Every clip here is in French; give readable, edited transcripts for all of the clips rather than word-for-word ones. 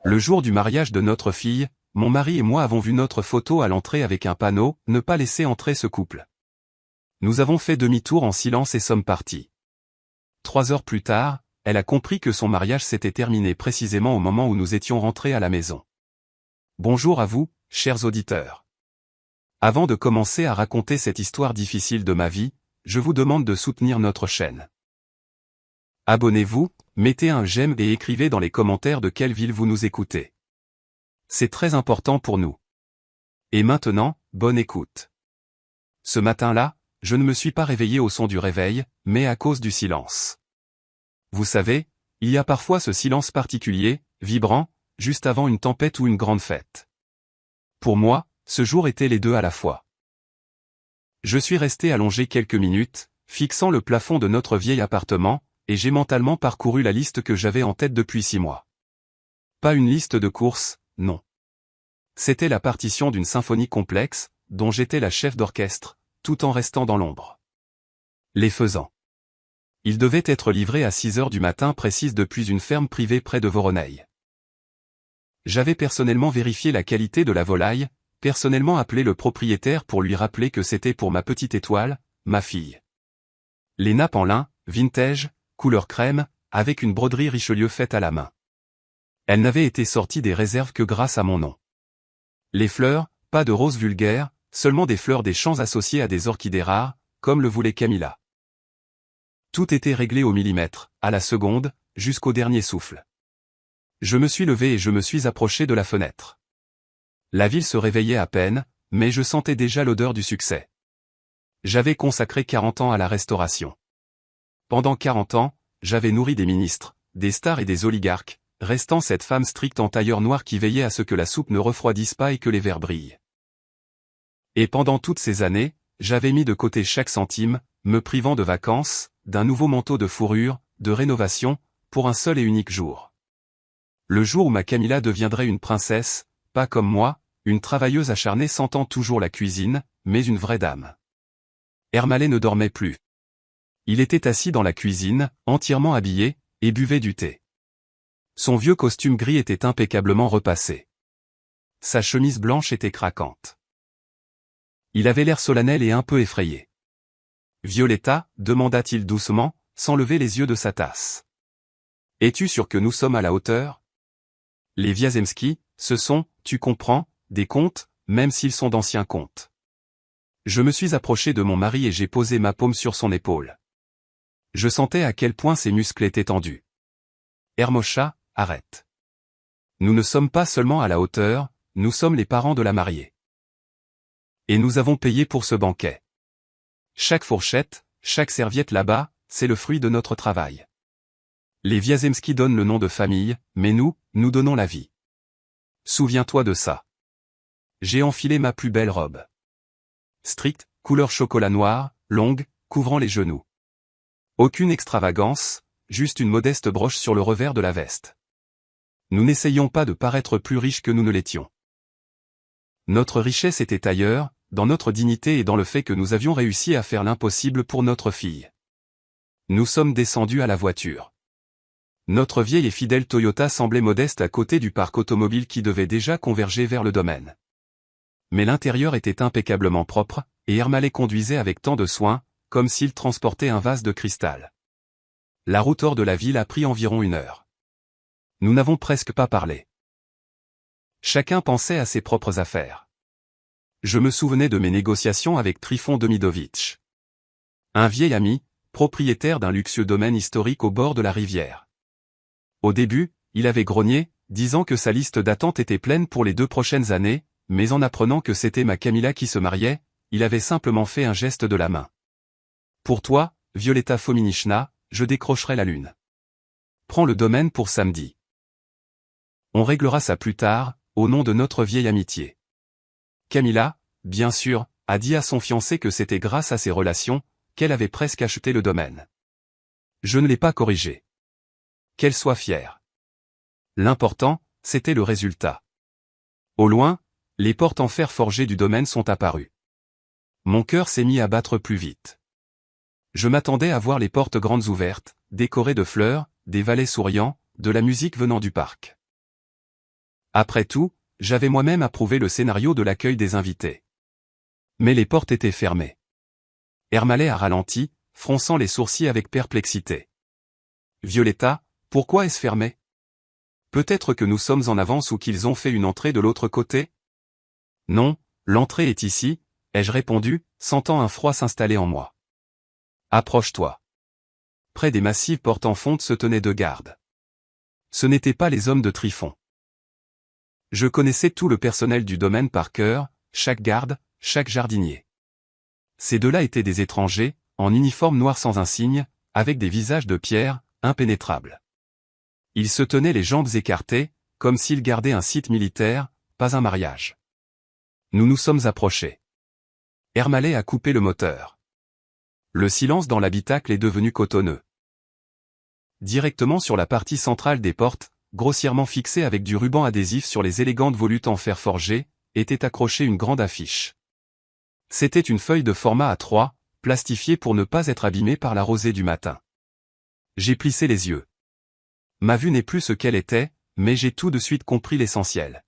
Le jour du mariage de notre fille, mon mari et moi avons vu notre photo à l'entrée avec un panneau « Ne pas laisser entrer ce couple ». Nous avons fait demi-tour en silence et sommes partis. 3 heures plus tard, elle a compris que son mariage s'était terminé précisément au moment où nous étions rentrés à la maison. Bonjour à vous, chers auditeurs. Avant de commencer à raconter cette histoire difficile de ma vie, je vous demande de soutenir notre chaîne. Abonnez-vous, mettez un j'aime et écrivez dans les commentaires de quelle ville vous nous écoutez. C'est très important pour nous. Et maintenant, bonne écoute. Ce matin-là, je ne me suis pas réveillé au son du réveil, mais à cause du silence. Vous savez, il y a parfois ce silence particulier, vibrant, juste avant une tempête ou une grande fête. Pour moi, ce jour était les deux à la fois. Je suis resté allongé quelques minutes, fixant le plafond de notre vieil appartement, et j'ai mentalement parcouru la liste que j'avais en tête depuis 6 mois. Pas une liste de courses, non. C'était la partition d'une symphonie complexe, dont j'étais la chef d'orchestre, tout en restant dans l'ombre. Les faisans. Ils devaient être livrés à 6 heures du matin précise depuis une ferme privée près de Voronezh. J'avais personnellement vérifié la qualité de la volaille, personnellement appelé le propriétaire pour lui rappeler que c'était pour ma petite étoile, ma fille. Les nappes en lin, vintage, couleur crème, avec une broderie Richelieu faite à la main. Elles n'avaient été sorties des réserves que grâce à mon nom. Les fleurs, pas de roses vulgaires, seulement des fleurs des champs associées à des orchidées rares, comme le voulait Camilla. Tout était réglé au millimètre, à la seconde, jusqu'au dernier souffle. Je me suis levé et je me suis approché de la fenêtre. La ville se réveillait à peine, mais je sentais déjà l'odeur du succès. J'avais consacré 40 ans à la restauration. Pendant 40 ans, j'avais nourri des ministres, des stars et des oligarques, restant cette femme stricte en tailleur noir qui veillait à ce que la soupe ne refroidisse pas et que les verres brillent. Et pendant toutes ces années, j'avais mis de côté chaque centime, me privant de vacances, d'un nouveau manteau de fourrure, de rénovation, pour un seul et unique jour. Le jour où ma Camilla deviendrait une princesse, pas comme moi, une travailleuse acharnée sentant toujours la cuisine, mais une vraie dame. Ermalé ne dormait plus. Il était assis dans la cuisine, entièrement habillé, et buvait du thé. Son vieux costume gris était impeccablement repassé. Sa chemise blanche était craquante. Il avait l'air solennel et un peu effrayé. « Violetta » demanda-t-il doucement, sans lever les yeux de sa tasse. « Es-tu sûr que nous sommes à la hauteur ? Les Wiazemski, ce sont, tu comprends, des contes, même s'ils sont d'anciens contes. » Je me suis approché de mon mari et j'ai posé ma paume sur son épaule. Je sentais à quel point ses muscles étaient tendus. « Hermosha, arrête. Nous ne sommes pas seulement à la hauteur, nous sommes les parents de la mariée. Et nous avons payé pour ce banquet. Chaque fourchette, chaque serviette là-bas, c'est le fruit de notre travail. Les Wiazemski donnent le nom de famille, mais nous donnons la vie. Souviens-toi de ça. » J'ai enfilé ma plus belle robe. Stricte, couleur chocolat noir, longue, couvrant les genoux. Aucune extravagance, juste une modeste broche sur le revers de la veste. Nous n'essayions pas de paraître plus riches que nous ne l'étions. Notre richesse était ailleurs, dans notre dignité et dans le fait que nous avions réussi à faire l'impossible pour notre fille. Nous sommes descendus à la voiture. Notre vieille et fidèle Toyota semblait modeste à côté du parc automobile qui devait déjà converger vers le domaine. Mais l'intérieur était impeccablement propre, et Ermalé conduisait avec tant de soin, comme s'il transportait un vase de cristal. La route hors de la ville a pris environ 1 heure. Nous n'avons presque pas parlé. Chacun pensait à ses propres affaires. Je me souvenais de mes négociations avec Trifon Demidovitch. Un vieil ami, propriétaire d'un luxueux domaine historique au bord de la rivière. Au début, il avait grogné, disant que sa liste d'attente était pleine pour les 2 prochaines années, mais en apprenant que c'était ma Camilla qui se mariait, il avait simplement fait un geste de la main. « Pour toi, Violetta Fominichna, je décrocherai la lune. Prends le domaine pour samedi. On réglera ça plus tard, au nom de notre vieille amitié. » Camilla, bien sûr, a dit à son fiancé que c'était grâce à ses relations, qu'elle avait presque acheté le domaine. Je ne l'ai pas corrigé. Qu'elle soit fière. L'important, c'était le résultat. Au loin, les portes en fer forgé du domaine sont apparues. Mon cœur s'est mis à battre plus vite. Je m'attendais à voir les portes grandes ouvertes, décorées de fleurs, des valets souriants, de la musique venant du parc. Après tout, j'avais moi-même approuvé le scénario de l'accueil des invités. Mais les portes étaient fermées. Ermalet a ralenti, fronçant les sourcils avec perplexité. Violetta, pourquoi est-ce fermé? Peut-être que nous sommes en avance ou qu'ils ont fait une entrée de l'autre côté? Non, l'entrée est ici, ai-je répondu, sentant un froid s'installer en moi. Approche-toi. Près des massives portes en fonte se tenaient deux gardes. Ce n'étaient pas les hommes de Tryphon. Je connaissais tout le personnel du domaine par cœur, chaque garde, chaque jardinier. Ces deux-là étaient des étrangers, en uniforme noir sans insigne, avec des visages de pierre, impénétrables. Ils se tenaient les jambes écartées, comme s'ils gardaient un site militaire, pas un mariage. Nous nous sommes approchés. Ermalet a coupé le moteur. Le silence dans l'habitacle est devenu cotonneux. Directement sur la partie centrale des portes, grossièrement fixée avec du ruban adhésif sur les élégantes volutes en fer forgé, était accrochée une grande affiche. C'était une feuille de format A3, plastifiée pour ne pas être abîmée par la rosée du matin. J'ai plissé les yeux. Ma vue n'est plus ce qu'elle était, mais j'ai tout de suite compris l'essentiel.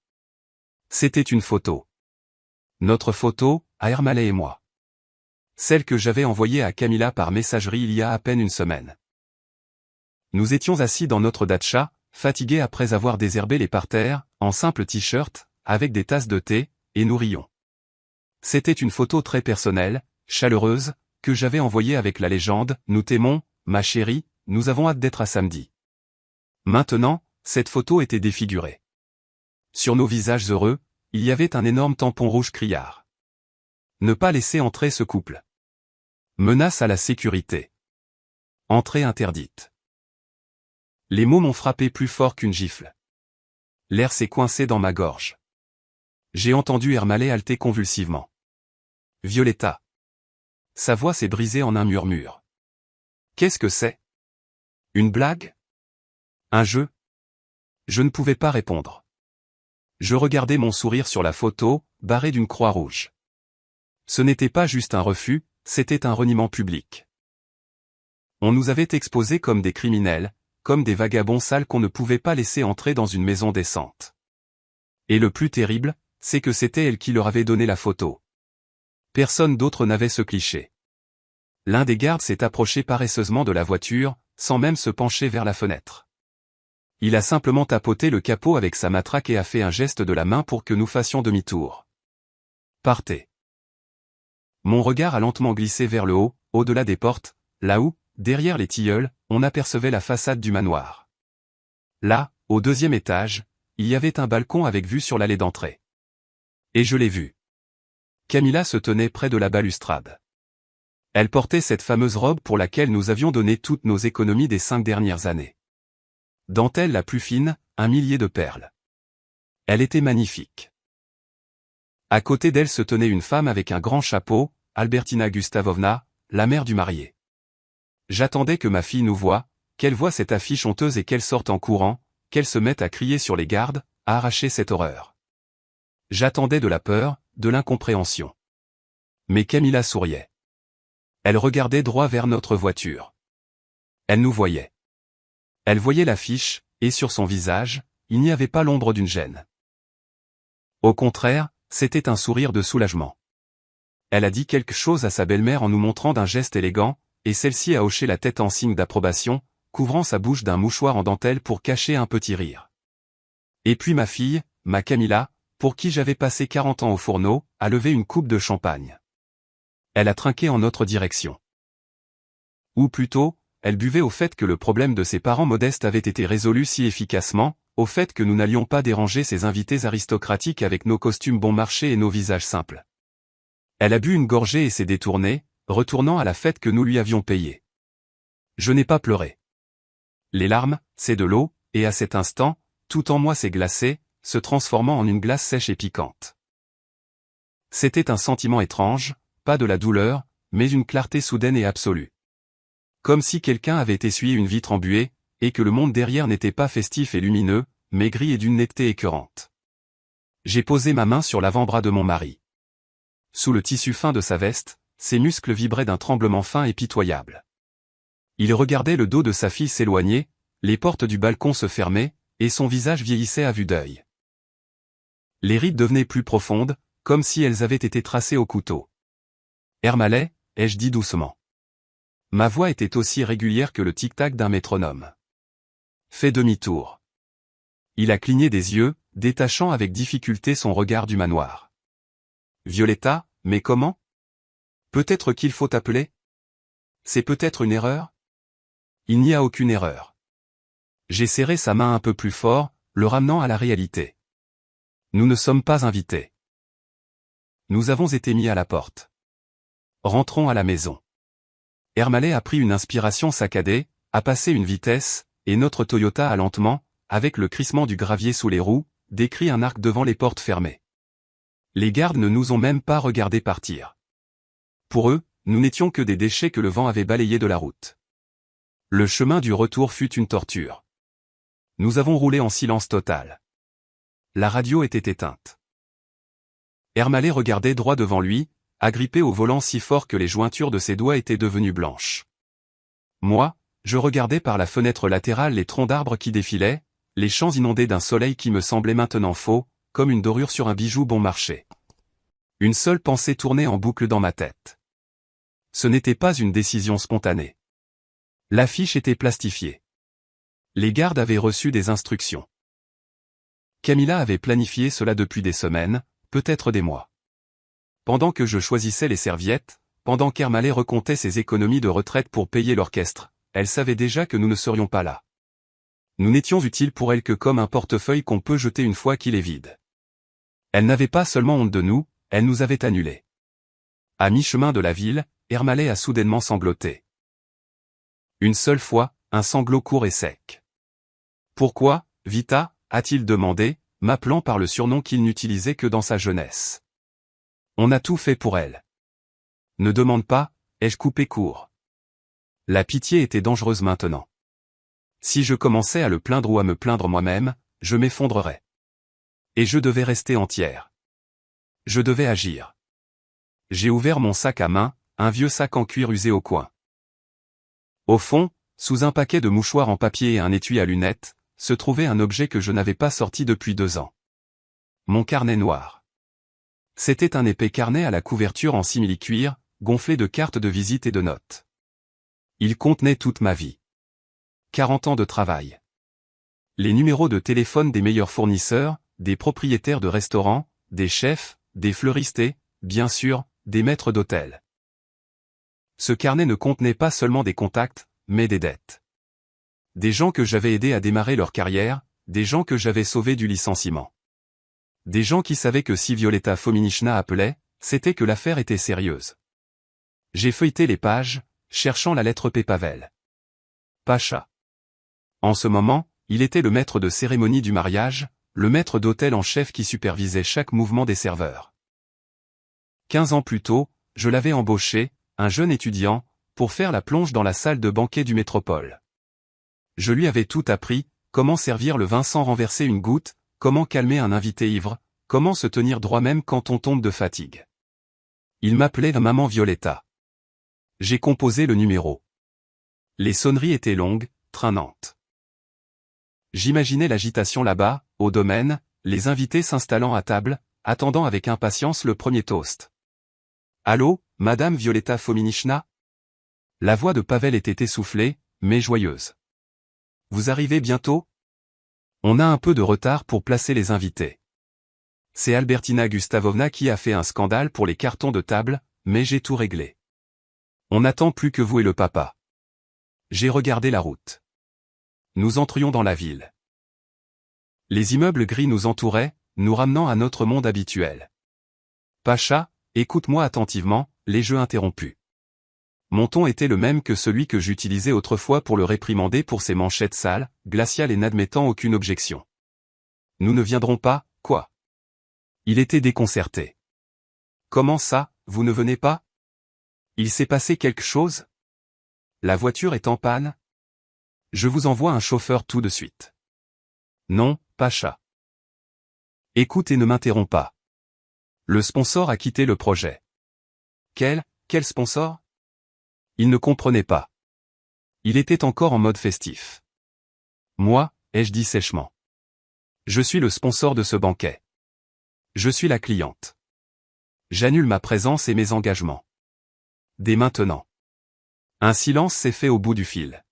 C'était une photo. Notre photo, à Ermalet et moi. Celle que j'avais envoyée à Camilla par messagerie il y a à peine une semaine. Nous étions assis dans notre datcha, fatigués après avoir désherbé les parterres, en simple t-shirt, avec des tasses de thé, et nous rions. C'était une photo très personnelle, chaleureuse, que j'avais envoyée avec la légende « Nous t'aimons, ma chérie, nous avons hâte d'être à samedi ». Maintenant, cette photo était défigurée. Sur nos visages heureux, il y avait un énorme tampon rouge criard. Ne pas laisser entrer ce couple. Menace à la sécurité. Entrée interdite. Les mots m'ont frappé plus fort qu'une gifle. L'air s'est coincé dans ma gorge. J'ai entendu Ermalet halter convulsivement. Violetta. Sa voix s'est brisée en un murmure. Qu'est-ce que c'est? Une blague? Un jeu? Je ne pouvais pas répondre. Je regardais mon sourire sur la photo, barré d'une croix rouge. Ce n'était pas juste un refus, c'était un reniement public. On nous avait exposés comme des criminels, comme des vagabonds sales qu'on ne pouvait pas laisser entrer dans une maison décente. Et le plus terrible, c'est que c'était elle qui leur avait donné la photo. Personne d'autre n'avait ce cliché. L'un des gardes s'est approché paresseusement de la voiture, sans même se pencher vers la fenêtre. Il a simplement tapoté le capot avec sa matraque et a fait un geste de la main pour que nous fassions demi-tour. Partez. Mon regard a lentement glissé vers le haut, au-delà des portes, là où, derrière les tilleuls, on apercevait la façade du manoir. Là, au deuxième étage, il y avait un balcon avec vue sur l'allée d'entrée. Et je l'ai vu. Camilla se tenait près de la balustrade. Elle portait cette fameuse robe pour laquelle nous avions donné toutes nos économies des 5 dernières années. Dentelle la plus fine, 1 millier de perles. Elle était magnifique. À côté d'elle se tenait une femme avec un grand chapeau, Albertina Gustavovna, la mère du marié. J'attendais que ma fille nous voie, qu'elle voie cette affiche honteuse et qu'elle sorte en courant, qu'elle se mette à crier sur les gardes, à arracher cette horreur. J'attendais de la peur, de l'incompréhension. Mais Camilla souriait. Elle regardait droit vers notre voiture. Elle nous voyait. Elle voyait l'affiche, et sur son visage, il n'y avait pas l'ombre d'une gêne. Au contraire, c'était un sourire de soulagement. Elle a dit quelque chose à sa belle-mère en nous montrant d'un geste élégant, et celle-ci a hoché la tête en signe d'approbation, couvrant sa bouche d'un mouchoir en dentelle pour cacher un petit rire. Et puis ma fille, ma Camilla, pour qui j'avais passé 40 ans au fourneau, a levé une coupe de champagne. Elle a trinqué en notre direction. Ou plutôt, elle buvait au fait que le problème de ses parents modestes avait été résolu si efficacement, au fait que nous n'allions pas déranger ces invités aristocratiques avec nos costumes bon marché et nos visages simples. Elle a bu une gorgée et s'est détournée, retournant à la fête que nous lui avions payée. Je n'ai pas pleuré. Les larmes, c'est de l'eau, et à cet instant, tout en moi s'est glacé, se transformant en une glace sèche et piquante. C'était un sentiment étrange, pas de la douleur, mais une clarté soudaine et absolue. Comme si quelqu'un avait essuyé une vitre embuée, et que le monde derrière n'était pas festif et lumineux, mais gris et d'une netteté écœurante. J'ai posé ma main sur l'avant-bras de mon mari. Sous le tissu fin de sa veste, ses muscles vibraient d'un tremblement fin et pitoyable. Il regardait le dos de sa fille s'éloigner, les portes du balcon se fermaient, et son visage vieillissait à vue d'œil. Les rides devenaient plus profondes, comme si elles avaient été tracées au couteau. Ermallay, ai-je dit doucement. Ma voix était aussi régulière que le tic-tac d'un métronome. Fais demi-tour. Il a cligné des yeux, détachant avec difficulté son regard du manoir. Violetta, mais comment? Peut-être qu'il faut appeler? C'est peut-être une erreur? Il n'y a aucune erreur. J'ai serré sa main un peu plus fort, le ramenant à la réalité. Nous ne sommes pas invités. Nous avons été mis à la porte. Rentrons à la maison. Ermallay a pris une inspiration saccadée, a passé une vitesse, et notre Toyota a lentement, avec le crissement du gravier sous les roues, décrit un arc devant les portes fermées. Les gardes ne nous ont même pas regardé partir. Pour eux, nous n'étions que des déchets que le vent avait balayés de la route. Le chemin du retour fut une torture. Nous avons roulé en silence total. La radio était éteinte. Ermallay regardait droit devant lui, agrippé au volant si fort que les jointures de ses doigts étaient devenues blanches. Moi, je regardais par la fenêtre latérale les troncs d'arbres qui défilaient, les champs inondés d'un soleil qui me semblait maintenant faux, comme une dorure sur un bijou bon marché. Une seule pensée tournait en boucle dans ma tête. Ce n'était pas une décision spontanée. L'affiche était plastifiée. Les gardes avaient reçu des instructions. Camilla avait planifié cela depuis des semaines, peut-être des mois. Pendant que je choisissais les serviettes, pendant qu'Ermallay recomptait ses économies de retraite pour payer l'orchestre, elle savait déjà que nous ne serions pas là. Nous n'étions utiles pour elle que comme un portefeuille qu'on peut jeter une fois qu'il est vide. Elle n'avait pas seulement honte de nous, elle nous avait annulés. À mi-chemin de la ville, Ermallay a soudainement sangloté. Une seule fois, un sanglot court et sec. Pourquoi, Vita, a-t-il demandé, m'appelant par le surnom qu'il n'utilisait que dans sa jeunesse. On a tout fait pour elle. Ne demande pas, ai-je coupé court. La pitié était dangereuse maintenant. Si je commençais à le plaindre ou à me plaindre moi-même, je m'effondrerais. Et je devais rester entière. Je devais agir. J'ai ouvert mon sac à main, un vieux sac en cuir usé au coin. Au fond, sous un paquet de mouchoirs en papier et un étui à lunettes, se trouvait un objet que je n'avais pas sorti depuis 2 ans. Mon carnet noir. C'était un épais carnet à la couverture en simili-cuir, gonflé de cartes de visite et de notes. Il contenait toute ma vie. 40 ans de travail. Les numéros de téléphone des meilleurs fournisseurs, des propriétaires de restaurants, des chefs, des fleuristes et, bien sûr, des maîtres d'hôtel. Ce carnet ne contenait pas seulement des contacts, mais des dettes. Des gens que j'avais aidés à démarrer leur carrière, des gens que j'avais sauvés du licenciement. Des gens qui savaient que si Violetta Fominishna appelait, c'était que l'affaire était sérieuse. J'ai feuilleté les pages, cherchant la lettre P. Pavel. Pacha. En ce moment, il était le maître de cérémonie du mariage, le maître d'hôtel en chef qui supervisait chaque mouvement des serveurs. 15 ans plus tôt, je l'avais embauché, un jeune étudiant, pour faire la plonge dans la salle de banquet du Métropole. Je lui avais tout appris, comment servir le vin sans renverser une goutte, comment calmer un invité ivre, comment se tenir droit même quand on tombe de fatigue. Il m'appelait Maman Violetta. J'ai composé le numéro. Les sonneries étaient longues, traînantes. J'imaginais l'agitation là-bas, au domaine, les invités s'installant à table, attendant avec impatience le premier toast. Allô, Madame Violetta Fominishna? La voix de Pavel était essoufflée, mais joyeuse. Vous arrivez bientôt? On a un peu de retard pour placer les invités. C'est Albertina Gustavovna qui a fait un scandale pour les cartons de table, mais j'ai tout réglé. On n'attend plus que vous et le papa. J'ai regardé la route. Nous entrions dans la ville. Les immeubles gris nous entouraient, nous ramenant à notre monde habituel. Pacha, écoute-moi attentivement, les jeux interrompus. Mon ton était le même que celui que j'utilisais autrefois pour le réprimander pour ses manchettes sales, glaciales et n'admettant aucune objection. Nous ne viendrons pas, quoi? Il était déconcerté. Comment ça, vous ne venez pas? Il s'est passé quelque chose? La voiture est en panne? Je vous envoie un chauffeur tout de suite. Non, Pacha. Écoute et ne m'interromps pas. Le sponsor a quitté le projet. Quel sponsor? Il ne comprenait pas. Il était encore en mode festif. Moi, ai-je dit sèchement. Je suis le sponsor de ce banquet. Je suis la cliente. J'annule ma présence et mes engagements. Dès maintenant. Un silence s'est fait au bout du fil.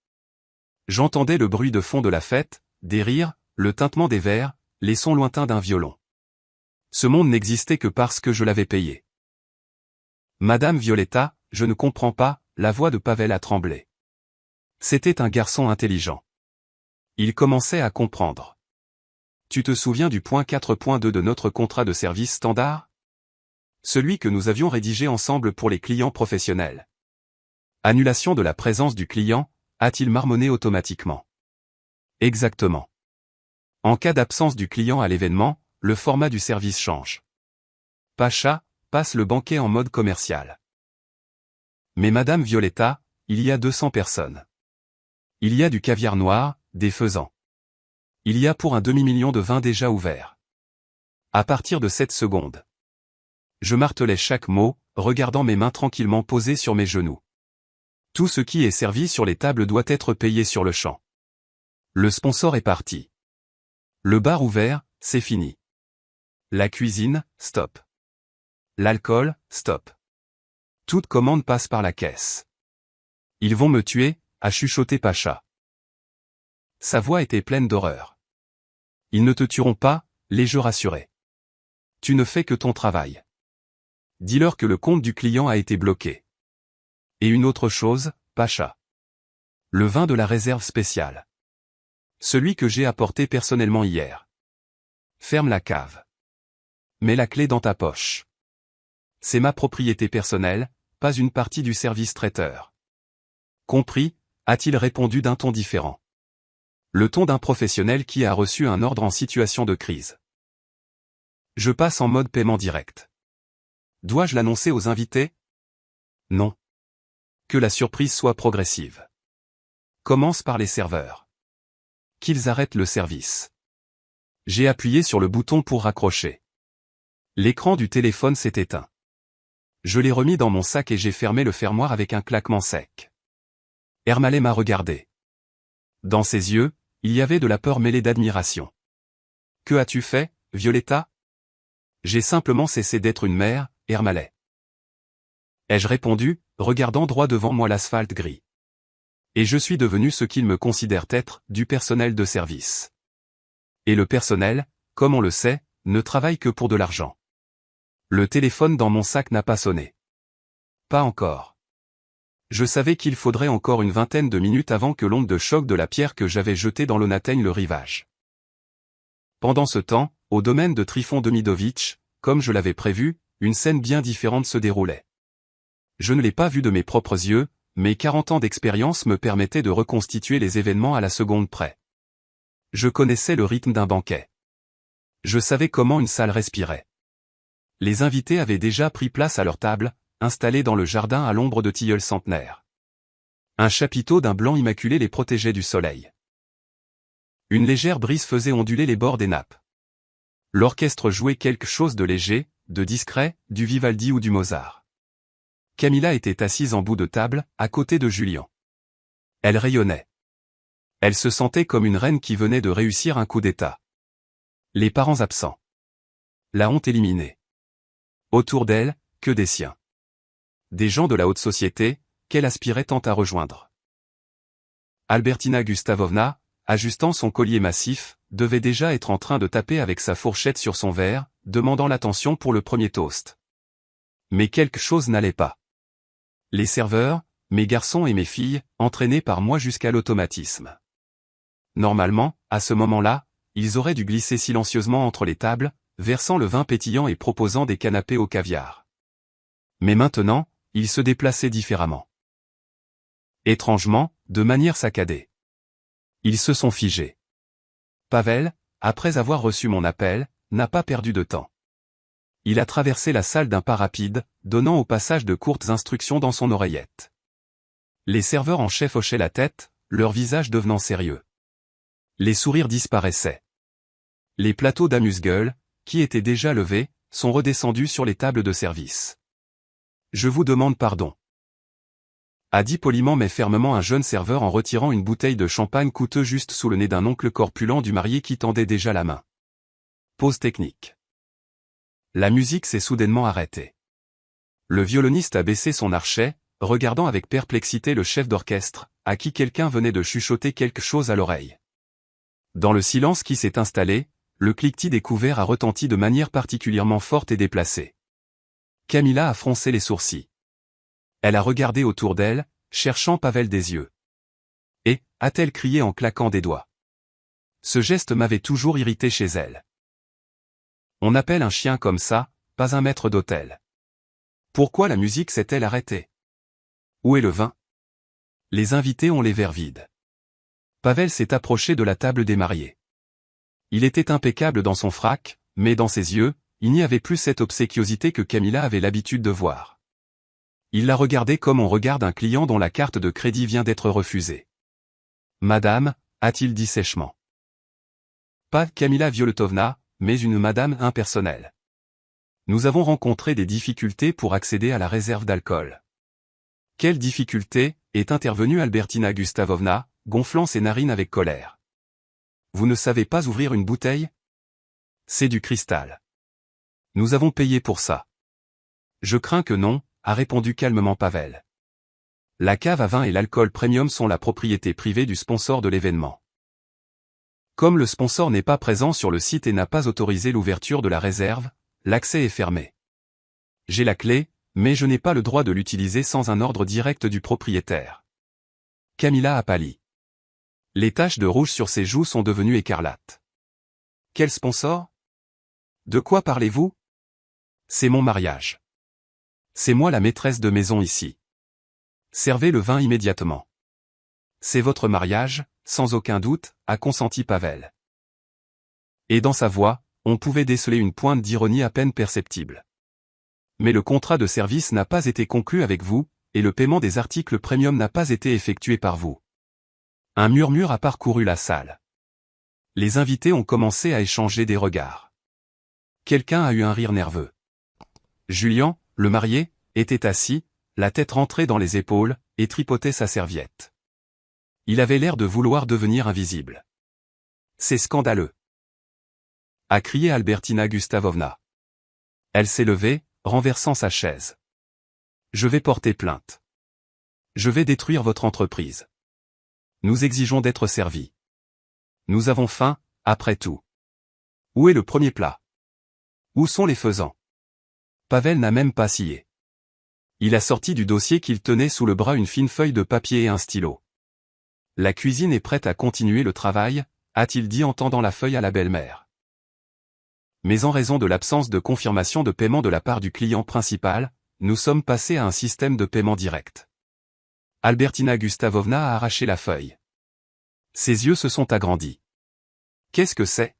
J'entendais le bruit de fond de la fête, des rires, le tintement des verres, les sons lointains d'un violon. Ce monde n'existait que parce que je l'avais payé. Madame Violetta, je ne comprends pas, la voix de Pavel a tremblé. C'était un garçon intelligent. Il commençait à comprendre. Tu te souviens du point 4.2 de notre contrat de service standard? Celui que nous avions rédigé ensemble pour les clients professionnels. Annulation de la présence du client, a-t-il marmonné automatiquement. Exactement. En cas d'absence du client à l'événement, le format du service change. Pacha passe le banquet en mode commercial. Mais Madame Violetta, il y a 200 personnes. Il y a du caviar noir, des faisans. Il y a pour un demi-million de vins déjà ouverts. À partir de cette seconde. Je martelais chaque mot, regardant mes mains tranquillement posées sur mes genoux. Tout ce qui est servi sur les tables doit être payé sur le champ. Le sponsor est parti. Le bar ouvert, c'est fini. La cuisine, stop. L'alcool, stop. Toute commande passe par la caisse. Ils vont me tuer, a chuchoté Pacha. Sa voix était pleine d'horreur. Ils ne te tueront pas, l'ai-je rassuré. Tu ne fais que ton travail. Dis-leur que le compte du client a été bloqué. Et une autre chose, Pacha. Le vin de la réserve spéciale. Celui que j'ai apporté personnellement hier. Ferme la cave. Mets la clé dans ta poche. C'est ma propriété personnelle, pas une partie du service traiteur. Compris, a-t-il répondu d'un ton différent. Le ton d'un professionnel qui a reçu un ordre en situation de crise. Je passe en mode paiement direct. Dois-je l'annoncer aux invités? Non. Que la surprise soit progressive. Commence par les serveurs. Qu'ils arrêtent le service. J'ai appuyé sur le bouton pour raccrocher. L'écran du téléphone s'est éteint. Je l'ai remis dans mon sac et j'ai fermé le fermoir avec un claquement sec. Ermalais m'a regardé. Dans ses yeux, il y avait de la peur mêlée d'admiration. Que as-tu fait, Violetta? J'ai simplement cessé d'être une mère, Ermalais. Ai-je répondu, regardant droit devant moi l'asphalte gris. Et je suis devenu ce qu'ils me considèrent être, du personnel de service. Et le personnel, comme on le sait, ne travaille que pour de l'argent. Le téléphone dans mon sac n'a pas sonné. Pas encore. Je savais qu'il faudrait encore une vingtaine de minutes avant que l'onde de choc de la pierre que j'avais jetée dans l'eau n'atteigne le rivage. Pendant ce temps, au domaine de Trifon Demidovitch, comme je l'avais prévu, une scène bien différente se déroulait. Je ne l'ai pas vu de mes propres yeux, mais 40 ans d'expérience me permettaient de reconstituer les événements à la seconde près. Je connaissais le rythme d'un banquet. Je savais comment une salle respirait. Les invités avaient déjà pris place à leur table, installés dans le jardin à l'ombre de tilleuls centenaires. Un chapiteau d'un blanc immaculé les protégeait du soleil. Une légère brise faisait onduler les bords des nappes. L'orchestre jouait quelque chose de léger, de discret, du Vivaldi ou du Mozart. Camilla était assise en bout de table, à côté de Julien. Elle rayonnait. Elle se sentait comme une reine qui venait de réussir un coup d'état. Les parents absents. La honte éliminée. Autour d'elle, que des siens. Des gens de la haute société, qu'elle aspirait tant à rejoindre. Albertina Gustavovna, ajustant son collier massif, devait déjà être en train de taper avec sa fourchette sur son verre, demandant l'attention pour le premier toast. Mais quelque chose n'allait pas. Les serveurs, mes garçons et mes filles, entraînés par moi jusqu'à l'automatisme. Normalement, à ce moment-là, ils auraient dû glisser silencieusement entre les tables, versant le vin pétillant et proposant des canapés au caviar. Mais maintenant, ils se déplaçaient différemment. Étrangement, de manière saccadée. Ils se sont figés. Pavel, après avoir reçu mon appel, n'a pas perdu de temps. Il a traversé la salle d'un pas rapide, donnant au passage de courtes instructions dans son oreillette. Les serveurs en chef hochaient la tête, leur visage devenant sérieux. Les sourires disparaissaient. Les plateaux d'amuse-gueule, qui étaient déjà levés, sont redescendus sur les tables de service. Je vous demande pardon. A dit poliment mais fermement un jeune serveur en retirant une bouteille de champagne coûteux juste sous le nez d'un oncle corpulent du marié qui tendait déjà la main. Pause technique. La musique s'est soudainement arrêtée. Le violoniste a baissé son archet, regardant avec perplexité le chef d'orchestre, à qui quelqu'un venait de chuchoter quelque chose à l'oreille. Dans le silence qui s'est installé, le cliquetis des couverts a retenti de manière particulièrement forte et déplacée. Camilla a froncé les sourcils. Elle a regardé autour d'elle, cherchant Pavel des yeux. Et, a-t-elle crié en claquant des doigts. Ce geste m'avait toujours irrité chez elle. On appelle un chien comme ça, pas un maître d'hôtel. Pourquoi la musique s'est-elle arrêtée? Où est le vin? Les invités ont les verres vides. Pavel s'est approché de la table des mariés. Il était impeccable dans son frac, mais dans ses yeux, il n'y avait plus cette obséquiosité que Camilla avait l'habitude de voir. Il la regardait comme on regarde un client dont la carte de crédit vient d'être refusée. « Madame » a-t-il dit sèchement. Pas Camilla Violetovna, mais une madame impersonnelle. Nous avons rencontré des difficultés pour accéder à la réserve d'alcool. Quelle difficulté est intervenue Albertina Gustavovna, gonflant ses narines avec colère. Vous ne savez pas ouvrir une bouteille? C'est du cristal. Nous avons payé pour ça. Je crains que non, a répondu calmement Pavel. La cave à vin et l'alcool premium sont la propriété privée du sponsor de l'événement. Comme le sponsor n'est pas présent sur le site et n'a pas autorisé l'ouverture de la réserve, l'accès est fermé. J'ai la clé, mais je n'ai pas le droit de l'utiliser sans un ordre direct du propriétaire. Camilla a pâli. Les taches de rouge sur ses joues sont devenues écarlates. Quel sponsor? De quoi parlez-vous? C'est mon mariage. C'est moi la maîtresse de maison ici. Servez le vin immédiatement. C'est votre mariage, sans aucun doute, a consenti Pavel. Et dans sa voix, on pouvait déceler une pointe d'ironie à peine perceptible. Mais le contrat de service n'a pas été conclu avec vous, et le paiement des articles premium n'a pas été effectué par vous. Un murmure a parcouru la salle. Les invités ont commencé à échanger des regards. Quelqu'un a eu un rire nerveux. Julien, le marié, était assis, la tête rentrée dans les épaules, et tripotait sa serviette. Il avait l'air de vouloir devenir invisible. C'est scandaleux, a crié Albertina Gustavovna. Elle s'est levée, renversant sa chaise. Je vais porter plainte. Je vais détruire votre entreprise. Nous exigeons d'être servis. Nous avons faim, après tout. Où est le premier plat? Où sont les faisans? Pavel n'a même pas scié. Il a sorti du dossier qu'il tenait sous le bras une fine feuille de papier et un stylo. La cuisine est prête à continuer le travail, a-t-il dit en tendant la feuille à la belle-mère. Mais en raison de l'absence de confirmation de paiement de la part du client principal, nous sommes passés à un système de paiement direct. Albertina Gustavovna a arraché la feuille. Ses yeux se sont agrandis. Qu'est-ce que c'est?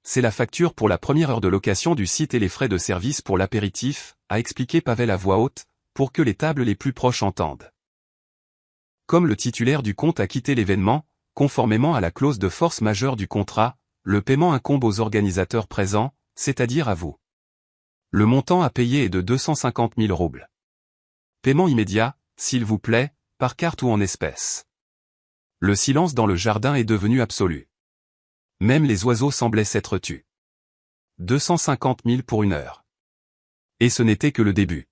C'est la facture pour la première heure de location du site et les frais de service pour l'apéritif, a expliqué Pavel à voix haute, pour que les tables les plus proches entendent. Comme le titulaire du compte a quitté l'événement, conformément à la clause de force majeure du contrat, le paiement incombe aux organisateurs présents, c'est-à-dire à vous. Le montant à payer est de 250 000 roubles. Paiement immédiat, s'il vous plaît, par carte ou en espèces. Le silence dans le jardin est devenu absolu. Même les oiseaux semblaient s'être tus. 250 000 pour une heure. Et ce n'était que le début.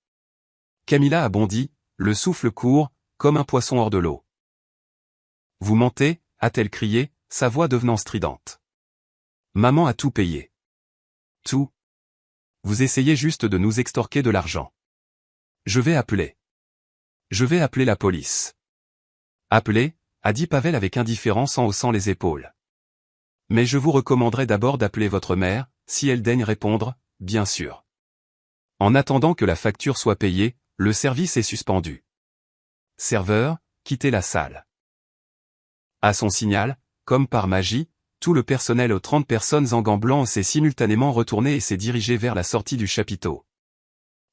Camilla a bondi, le souffle court, comme un poisson hors de l'eau. Vous mentez, a-t-elle crié, sa voix devenant stridente. Maman a tout payé. Tout. Vous essayez juste de nous extorquer de l'argent. Je vais appeler. Je vais appeler la police. Appeler, a dit Pavel avec indifférence en haussant les épaules. Mais je vous recommanderais d'abord d'appeler votre mère, si elle daigne répondre, bien sûr. En attendant que la facture soit payée, le service est suspendu. Serveur, quittez la salle. À son signal, comme par magie, tout le personnel aux 30 personnes en gants blancs s'est simultanément retourné et s'est dirigé vers la sortie du chapiteau.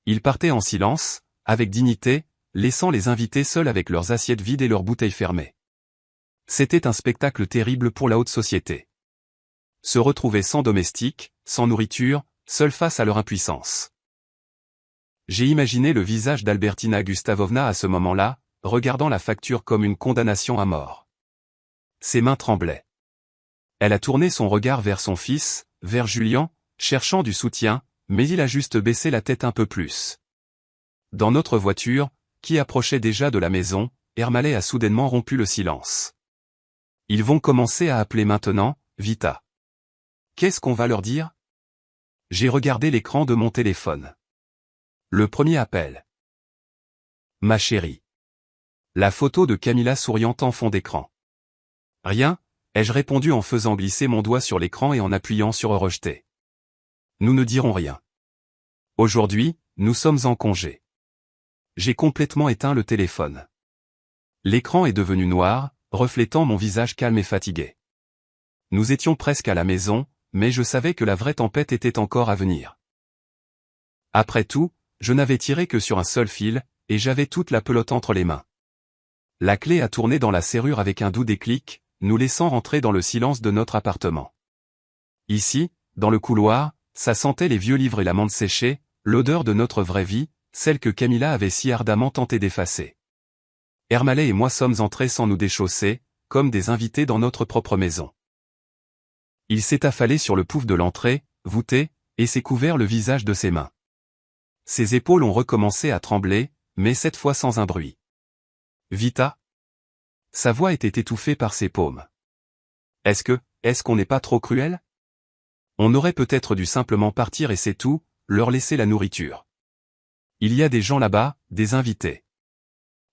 Ils partaient en silence, avec dignité, laissant les invités seuls avec leurs assiettes vides et leurs bouteilles fermées. C'était un spectacle terrible pour la haute société. Se retrouver sans domestique, sans nourriture, seuls face à leur impuissance. J'ai imaginé le visage d'Albertina Gustavovna à ce moment-là, regardant la facture comme une condamnation à mort. Ses mains tremblaient. Elle a tourné son regard vers son fils, vers Julien, cherchant du soutien, mais il a juste baissé la tête un peu plus. Dans notre voiture, qui approchait déjà de la maison, Ermalay a soudainement rompu le silence. Ils vont commencer à appeler maintenant, Vita. Qu'est-ce qu'on va leur dire? J'ai regardé l'écran de mon téléphone. Le premier appel. Ma chérie. La photo de Camilla souriant en fond d'écran. Rien, ai-je répondu en faisant glisser mon doigt sur l'écran et en appuyant sur rejeter. Nous ne dirons rien. Aujourd'hui, nous sommes en congé. J'ai complètement éteint le téléphone. L'écran est devenu noir, reflétant mon visage calme et fatigué. Nous étions presque à la maison, mais je savais que la vraie tempête était encore à venir. Après tout, je n'avais tiré que sur un seul fil, et j'avais toute la pelote entre les mains. La clé a tourné dans la serrure avec un doux déclic, nous laissant rentrer dans le silence de notre appartement. Ici, dans le couloir, ça sentait les vieux livres et la menthe séchée, l'odeur de notre vraie vie, celle que Camilla avait si ardemment tenté d'effacer. Ermalay et moi sommes entrés sans nous déchausser, comme des invités dans notre propre maison. Il s'est affalé sur le pouf de l'entrée, voûté, et s'est couvert le visage de ses mains. Ses épaules ont recommencé à trembler, mais cette fois sans un bruit. Vita? Sa voix était étouffée par ses paumes. Est-ce qu'on n'est pas trop cruel? On aurait peut-être dû simplement partir et c'est tout, leur laisser la nourriture. Il y a des gens là-bas, des invités.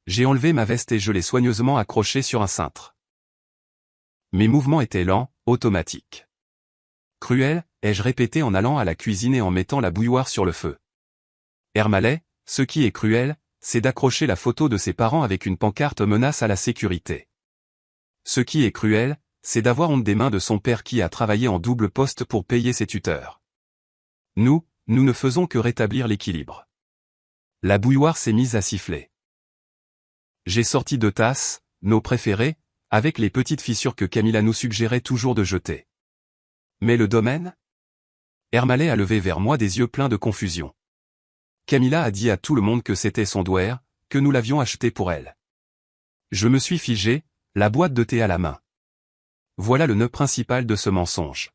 J'ai enlevé ma veste et je l'ai soigneusement accrochée sur un cintre. Mes mouvements étaient lents, automatiques. Cruel, ai-je répété en allant à la cuisine et en mettant la bouilloire sur le feu. Ermalay, ce qui est cruel, c'est d'accrocher la photo de ses parents avec une pancarte menace à la sécurité. Ce qui est cruel, c'est d'avoir honte des mains de son père qui a travaillé en double poste pour payer ses tuteurs. Nous ne faisons que rétablir l'équilibre. La bouilloire s'est mise à siffler. J'ai sorti 2 tasses, nos préférées, avec les petites fissures que Camilla nous suggérait toujours de jeter. Mais le domaine? Ermalay a levé vers moi des yeux pleins de confusion. Camilla a dit à tout le monde que c'était son douaire, que nous l'avions acheté pour elle. Je me suis figé, la boîte de thé à la main. Voilà le nœud principal de ce mensonge.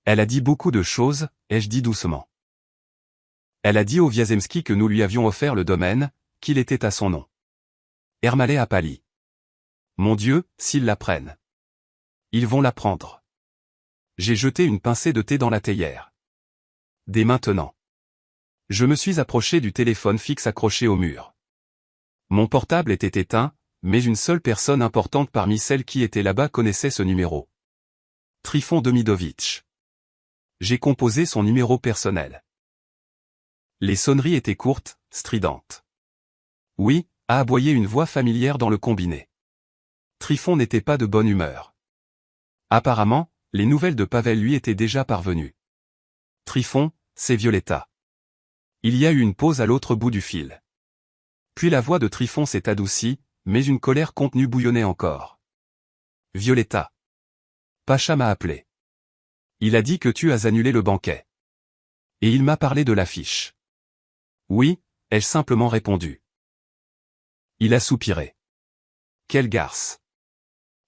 Elle a dit beaucoup de choses, ai-je dit doucement. Elle a dit au Wiazemski que nous lui avions offert le domaine, qu'il était à son nom. Ermalay a pâli. Mon Dieu, s'ils la prennent. Ils vont la prendre. J'ai jeté une pincée de thé dans la théière. Dès maintenant. Je me suis approché du téléphone fixe accroché au mur. Mon portable était éteint, mais une seule personne importante parmi celles qui étaient là-bas connaissait ce numéro. Trifon Demidovitch. J'ai composé son numéro personnel. Les sonneries étaient courtes, stridentes. Oui, a aboyé une voix familière dans le combiné. Trifon n'était pas de bonne humeur. Apparemment, les nouvelles de Pavel lui étaient déjà parvenues. Trifon, c'est Violetta. Il y a eu une pause à l'autre bout du fil. Puis la voix de Trifon s'est adoucie, mais une colère contenue bouillonnait encore. Violetta. Pacha m'a appelé. Il a dit que tu as annulé le banquet. Et il m'a parlé de l'affiche. Oui, ai-je simplement répondu. Il a soupiré. Quelle garce.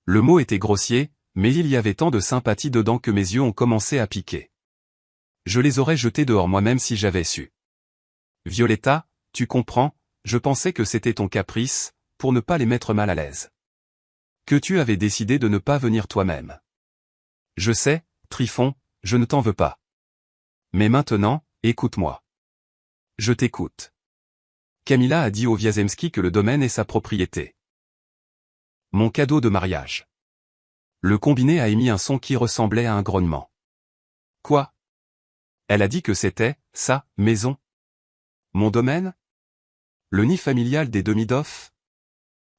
Le mot était grossier, mais il y avait tant de sympathie dedans que mes yeux ont commencé à piquer. Je les aurais jetés dehors moi-même si j'avais su. Violetta, tu comprends, je pensais que c'était ton caprice, pour ne pas les mettre mal à l'aise. Que tu avais décidé de ne pas venir toi-même. Je sais, Trifon, je ne t'en veux pas. Mais maintenant, écoute-moi. Je t'écoute. Camilla a dit au Wiazemski que le domaine est sa propriété. Mon cadeau de mariage. Le combiné a émis un son qui ressemblait à un grognement. Quoi? Elle a dit que c'était, sa, maison. Mon domaine? Le nid familial des Demidov?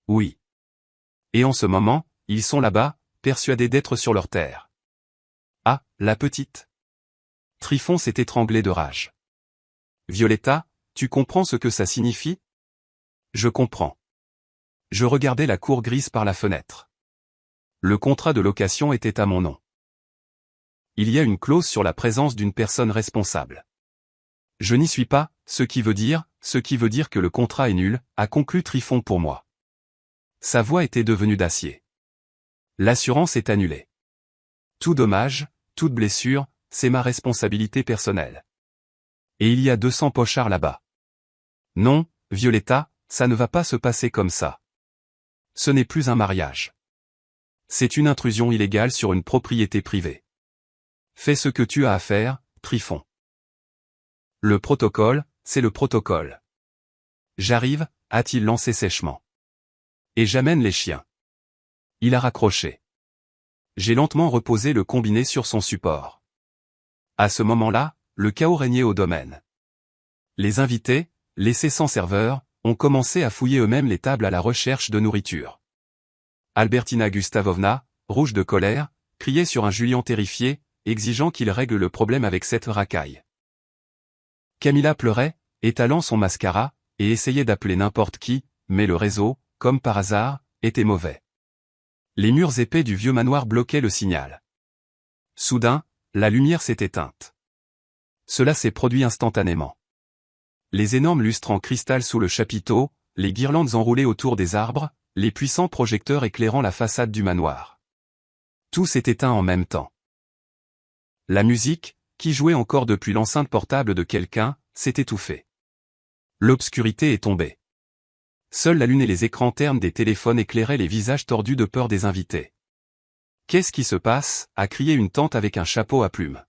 Oui. Et en ce moment, ils sont là-bas, persuadés d'être sur leur terre. Ah, la petite. Trifon s'est étranglé de rage. Violetta, tu comprends ce que ça signifie? Je comprends. Je regardais la cour grise par la fenêtre. Le contrat de location était à mon nom. Il y a une clause sur la présence d'une personne responsable. Je n'y suis pas, ce qui veut dire que le contrat est nul, a conclu Trifon pour moi. Sa voix était devenue d'acier. L'assurance est annulée. Tout dommage, toute blessure, c'est ma responsabilité personnelle. Et il y a 200 pochards là-bas. Non, Violetta, ça ne va pas se passer comme ça. Ce n'est plus un mariage. C'est une intrusion illégale sur une propriété privée. Fais ce que tu as à faire, Tryphon. Le protocole, c'est le protocole. J'arrive, a-t-il lancé sèchement. Et j'amène les chiens. Il a raccroché. J'ai lentement reposé le combiné sur son support. À ce moment-là, le chaos régnait au domaine. Les invités, laissés sans serveur, ont commencé à fouiller eux-mêmes les tables à la recherche de nourriture. Albertina Gustavovna, rouge de colère, criait sur un Julien terrifié, exigeant qu'il règle le problème avec cette racaille. Camilla pleurait, étalant son mascara, et essayait d'appeler n'importe qui, mais le réseau, comme par hasard, était mauvais. Les murs épais du vieux manoir bloquaient le signal. Soudain, la lumière s'est éteinte. Cela s'est produit instantanément. Les énormes lustres en cristal sous le chapiteau, les guirlandes enroulées autour des arbres, les puissants projecteurs éclairant la façade du manoir. Tout s'est éteint en même temps. La musique, qui jouait encore depuis l'enceinte portable de quelqu'un, s'est étouffée. L'obscurité est tombée. Seule la lune et les écrans ternes des téléphones éclairaient les visages tordus de peur des invités. « Qu'est-ce qui se passe » a crié une tante avec un chapeau à plumes.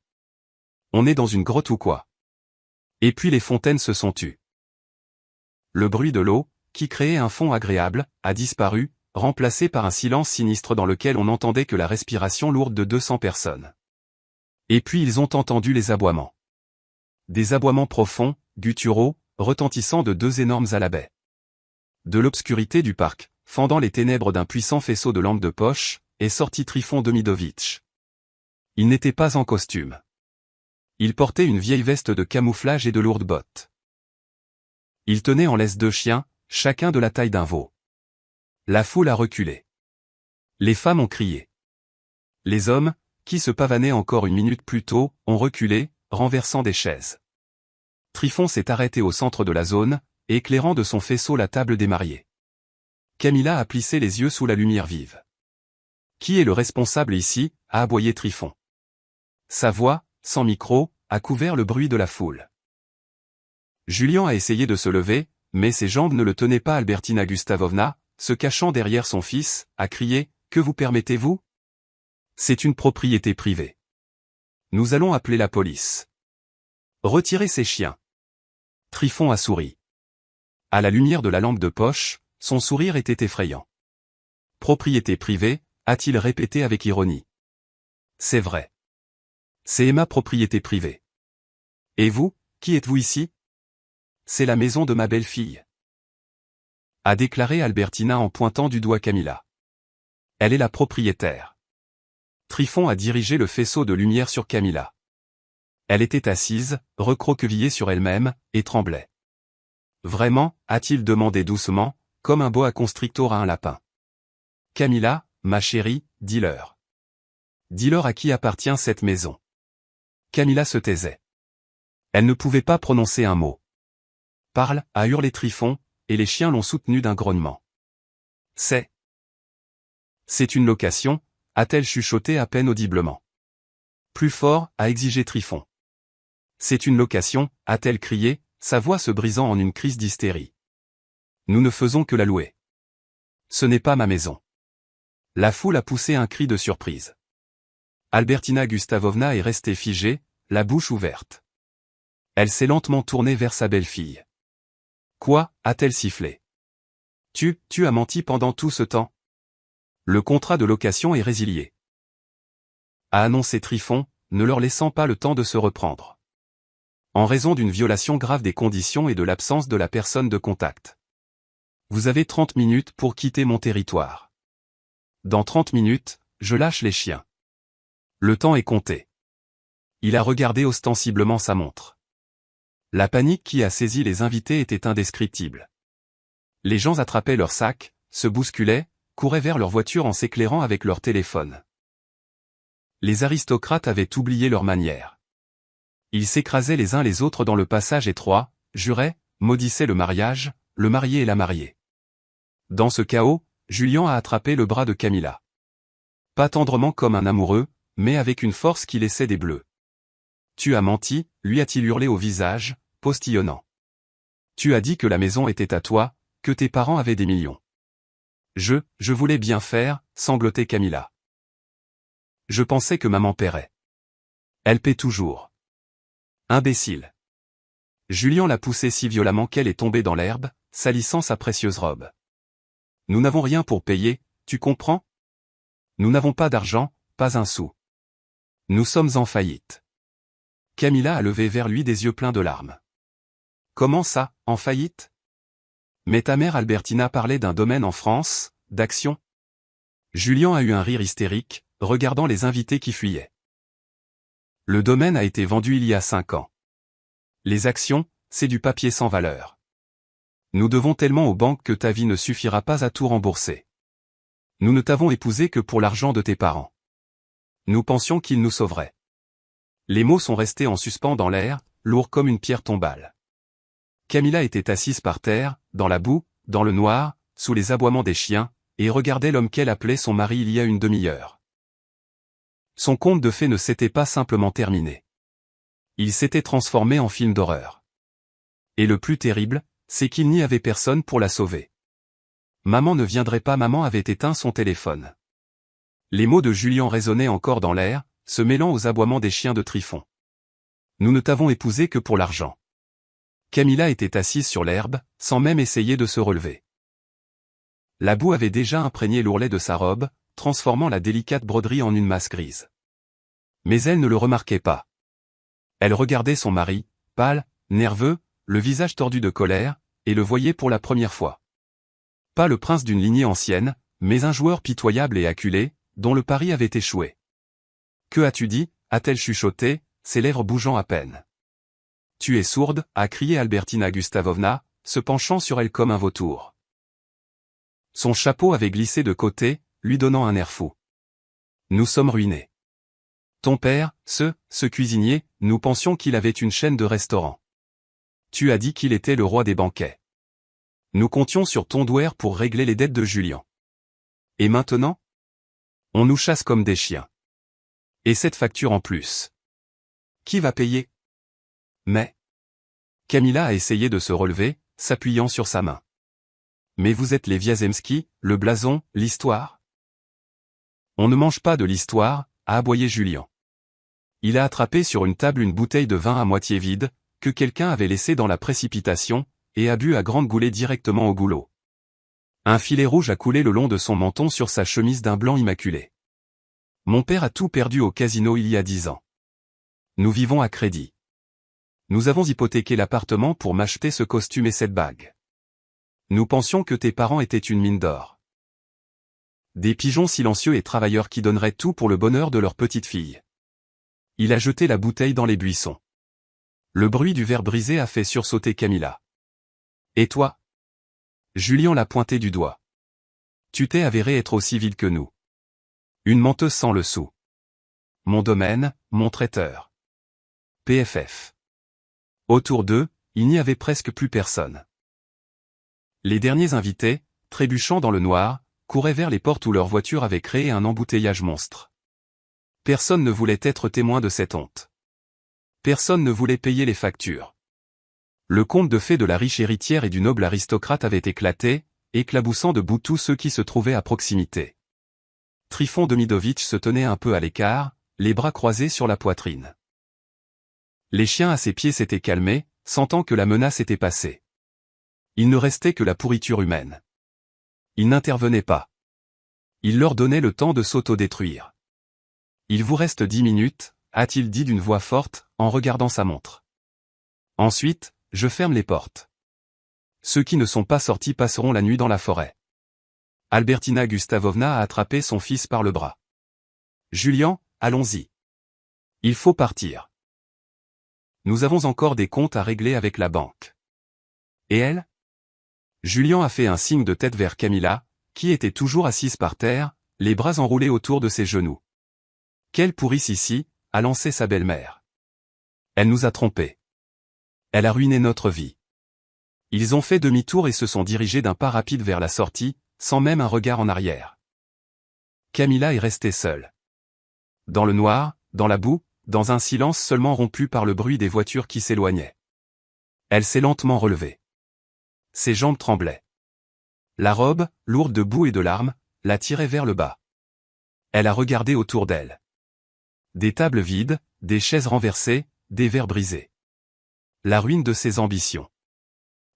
« On est dans une grotte ou quoi ?» Et puis les fontaines se sont tues. Le bruit de l'eau, qui créait un fond agréable, a disparu, remplacé par un silence sinistre dans lequel on n'entendait que la respiration lourde de 200 personnes. Et puis ils ont entendu les aboiements. Des aboiements profonds, gutturaux, retentissant de 2 énormes alabais. De l'obscurité du parc, fendant les ténèbres d'un puissant faisceau de lampes de poche, est sorti Tryphon Demidovitch. Il n'était pas en costume. Il portait une vieille veste de camouflage et de lourdes bottes. Il tenait en laisse 2 chiens, chacun de la taille d'un veau. La foule a reculé. Les femmes ont crié. Les hommes, qui se pavanaient encore une minute plus tôt, ont reculé, renversant des chaises. Tryphon s'est arrêté au centre de la zone, éclairant de son faisceau la table des mariés. Camilla a plissé les yeux sous la lumière vive. « Qui est le responsable ici » a aboyé Tryphon. Sa voix, sans micro, a couvert le bruit de la foule. Julien a essayé de se lever, mais ses jambes ne le tenaient pas. Albertina Gustavovna, se cachant derrière son fils, a crié « Que vous permettez-vous ? C'est une propriété privée. Nous allons appeler la police. Retirez ces chiens. » Tryphon a souri. À la lumière de la lampe de poche, son sourire était effrayant. « Propriété privée » a-t-il répété avec ironie. « C'est vrai. C'est ma propriété privée. Et vous, qui êtes-vous ici ? C'est la maison de ma belle-fille. » a déclaré Albertina en pointant du doigt Camilla. Elle est la propriétaire. Tryphon a dirigé le faisceau de lumière sur Camilla. Elle était assise, recroquevillée sur elle-même, et tremblait. « Vraiment » a-t-il demandé doucement, comme un boa constrictor à un lapin. « Camilla, ma chérie, dis-leur. Dis-leur à qui appartient cette maison. » Camilla se taisait. Elle ne pouvait pas prononcer un mot. « Parle » a hurlé Tryphon, et les chiens l'ont soutenu d'un grognement. « C'est une location » a-t-elle chuchoté à peine audiblement. Plus fort, a exigé Tryphon. « C'est une location » a-t-elle crié, sa voix se brisant en une crise d'hystérie. « Nous ne faisons que la louer. Ce n'est pas ma maison. » La foule a poussé un cri de surprise. Albertina Gustavovna est restée figée, la bouche ouverte. Elle s'est lentement tournée vers sa belle-fille. « Quoi » a-t-elle sifflé. « Tu as menti pendant tout ce temps ? Le contrat de location est résilié. » a annoncé Tryphon, ne leur laissant pas le temps de se reprendre. En raison d'une violation grave des conditions et de l'absence de la personne de contact. Vous avez 30 minutes pour quitter mon territoire. Dans 30 minutes, je lâche les chiens. Le temps est compté. Il a regardé ostensiblement sa montre. La panique qui a saisi les invités était indescriptible. Les gens attrapaient leurs sacs, se bousculaient, couraient vers leur voiture en s'éclairant avec leur téléphone. Les aristocrates avaient oublié leur manière. Ils s'écrasaient les uns les autres dans le passage étroit, juraient, maudissaient le mariage, le marié et la mariée. Dans ce chaos, Julien a attrapé le bras de Camilla. Pas tendrement comme un amoureux, mais avec une force qui laissait des bleus. tu as menti, lui a-t-il hurlé au visage, postillonnant. Tu as dit que la maison était à toi, que tes parents avaient des millions. Je voulais bien faire, sanglotait Camilla. Je pensais que maman paierait. Elle paie toujours. Imbécile. Julien l'a poussée si violemment qu'elle est tombée dans l'herbe, salissant sa précieuse robe. Nous n'avons rien pour payer, tu comprends? Nous n'avons pas d'argent, pas un sou. Nous sommes en faillite. Camilla a levé vers lui des yeux pleins de larmes. Comment ça, en faillite? Mais ta mère Albertina parlait d'un domaine en France, d'action. Julien a eu un rire hystérique, regardant les invités qui fuyaient. Le domaine a été vendu il y a 5 ans. Les actions, c'est du papier sans valeur. Nous devons tellement aux banques que ta vie ne suffira pas à tout rembourser. Nous ne t'avons épousé que pour l'argent de tes parents. Nous pensions qu'ils nous sauveraient. Les mots sont restés en suspens dans l'air, lourds comme une pierre tombale. Camilla était assise par terre, dans la boue, dans le noir, sous les aboiements des chiens, et regardait l'homme qu'elle appelait son mari il y a une demi-heure. Son conte de fées ne s'était pas simplement terminé. Il s'était transformé en film d'horreur. Et le plus terrible, c'est qu'il n'y avait personne pour la sauver. Maman ne viendrait pas, maman avait éteint son téléphone. Les mots de Julien résonnaient encore dans l'air, se mêlant aux aboiements des chiens de Trifon. Nous ne t'avons épousé que pour l'argent. Camilla était assise sur l'herbe, sans même essayer de se relever. La boue avait déjà imprégné l'ourlet de sa robe, transformant la délicate broderie en une masse grise. Mais elle ne le remarquait pas. Elle regardait son mari, pâle, nerveux, le visage tordu de colère, et le voyait pour la première fois. Pas le prince d'une lignée ancienne, mais un joueur pitoyable et acculé, dont le pari avait échoué. « Que as-tu dit » a-t-elle chuchoté, ses lèvres bougeant à peine. « Tu es sourde » a crié Albertina Gustavovna, se penchant sur elle comme un vautour. Son chapeau avait glissé de côté, lui donnant un air fou. « Nous sommes ruinés. Ton père, ce cuisinier, nous pensions qu'il avait une chaîne de restaurants. Tu as dit qu'il était le roi des banquets. Nous comptions sur ton douaire pour régler les dettes de Julien. Et maintenant? On nous chasse comme des chiens. Et cette facture en plus. Qui va payer? Mais... Camilla a essayé de se relever, s'appuyant sur sa main. Mais vous êtes les Wiazemski, le blason, l'histoire? On ne mange pas de l'histoire, a aboyé Julien. Il a attrapé sur une table une bouteille de vin à moitié vide, que quelqu'un avait laissée dans la précipitation, et a bu à grandes goulées directement au goulot. Un filet rouge a coulé le long de son menton sur sa chemise d'un blanc immaculé. Mon père a tout perdu au casino il y a 10 ans. Nous vivons à crédit. Nous avons hypothéqué l'appartement pour m'acheter ce costume et cette bague. Nous pensions que tes parents étaient une mine d'or. Des pigeons silencieux et travailleurs qui donneraient tout pour le bonheur de leur petite fille. Il a jeté la bouteille dans les buissons. Le bruit du verre brisé a fait sursauter Camilla. Et toi? Julien l'a pointé du doigt. Tu t'es avéré être aussi vile que nous. Une menteuse sans le sou. Mon domaine, mon traiteur. PFF. Autour d'eux, il n'y avait presque plus personne. Les derniers invités, trébuchant dans le noir, couraient vers les portes où leur voiture avait créé un embouteillage monstre. Personne ne voulait être témoin de cette honte. Personne ne voulait payer les factures. Le conte de fées de la riche héritière et du noble aristocrate avait éclaté, éclaboussant debout tous ceux qui se trouvaient à proximité. Trifon Demidovitch se tenait un peu à l'écart, les bras croisés sur la poitrine. Les chiens à ses pieds s'étaient calmés, sentant que la menace était passée. Il ne restait que la pourriture humaine. Il n'intervenait pas. Il leur donnait le temps de s'autodétruire. « Il vous reste 10 minutes, a-t-il dit d'une voix forte, en regardant sa montre. Ensuite, je ferme les portes. Ceux qui ne sont pas sortis passeront la nuit dans la forêt. Albertina Gustavovna a attrapé son fils par le bras. Julien, allons-y. Il faut partir. Nous avons encore des comptes à régler avec la banque. Et elle? Julien a fait un signe de tête vers Camilla, qui était toujours assise par terre, les bras enroulés autour de ses genoux. Quelle pourrice ici, a lancé sa belle-mère. Elle nous a trompés. Elle a ruiné notre vie. Ils ont fait demi-tour et se sont dirigés d'un pas rapide vers la sortie, sans même un regard en arrière. Camilla est restée seule. Dans le noir, dans la boue, dans un silence seulement rompu par le bruit des voitures qui s'éloignaient. Elle s'est lentement relevée. Ses jambes tremblaient. La robe, lourde de boue et de larmes, la tirait vers le bas. Elle a regardé autour d'elle. Des tables vides, des chaises renversées, des verres brisés. La ruine de ses ambitions.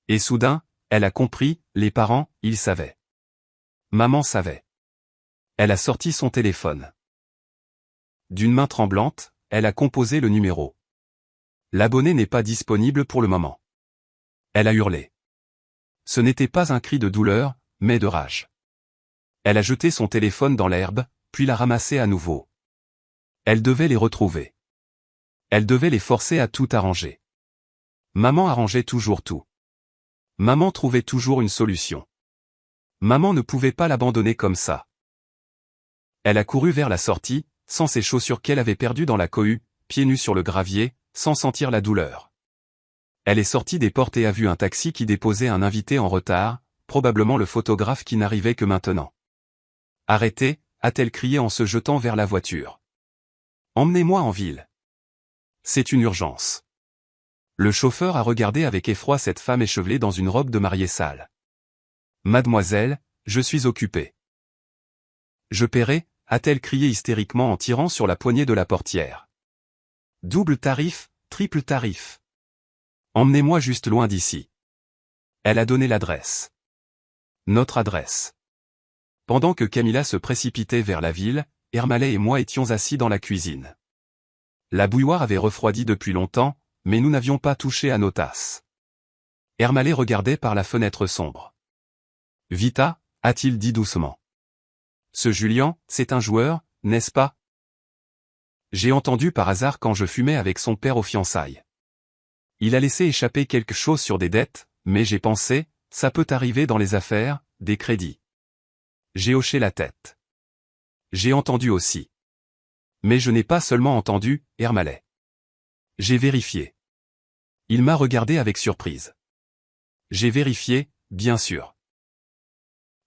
Et soudain, elle a compris, les parents, ils savaient. Maman savait. Elle a sorti son téléphone. D'une main tremblante, elle a composé le numéro. L'abonné n'est pas disponible pour le moment. Elle a hurlé. Ce n'était pas un cri de douleur, mais de rage. Elle a jeté son téléphone dans l'herbe, puis l'a ramassé à nouveau. Elle devait les retrouver. Elle devait les forcer à tout arranger. Maman arrangeait toujours tout. Maman trouvait toujours une solution. Maman ne pouvait pas l'abandonner comme ça. Elle a couru vers la sortie, sans ses chaussures qu'elle avait perdues dans la cohue, pieds nus sur le gravier, sans sentir la douleur. Elle est sortie des portes et a vu un taxi qui déposait un invité en retard, probablement le photographe qui n'arrivait que maintenant. « Arrêtez » a-t-elle crié en se jetant vers la voiture. « Emmenez-moi en ville. C'est une urgence. » Le chauffeur a regardé avec effroi cette femme échevelée dans une robe de mariée sale. « Mademoiselle, je suis occupée. »« Je paierai » a-t-elle crié hystériquement en tirant sur la poignée de la portière. « Double tarif, triple tarif. Emmenez-moi juste loin d'ici. » Elle a donné l'adresse. Notre adresse. Pendant que Camilla se précipitait vers la ville, Ermalais et moi étions assis dans la cuisine. La bouilloire avait refroidi depuis longtemps, mais nous n'avions pas touché à nos tasses. Ermalais regardait par la fenêtre sombre. « Vita » a-t-il dit doucement. « Ce Julien, c'est un joueur, n'est-ce pas ?» J'ai entendu par hasard quand je fumais avec son père aux fiançailles. Il a laissé échapper quelque chose sur des dettes, mais j'ai pensé, ça peut arriver dans les affaires, des crédits. J'ai hoché la tête. J'ai entendu aussi. Mais je n'ai pas seulement entendu, Ermalais. J'ai vérifié. Il m'a regardé avec surprise. J'ai vérifié, bien sûr.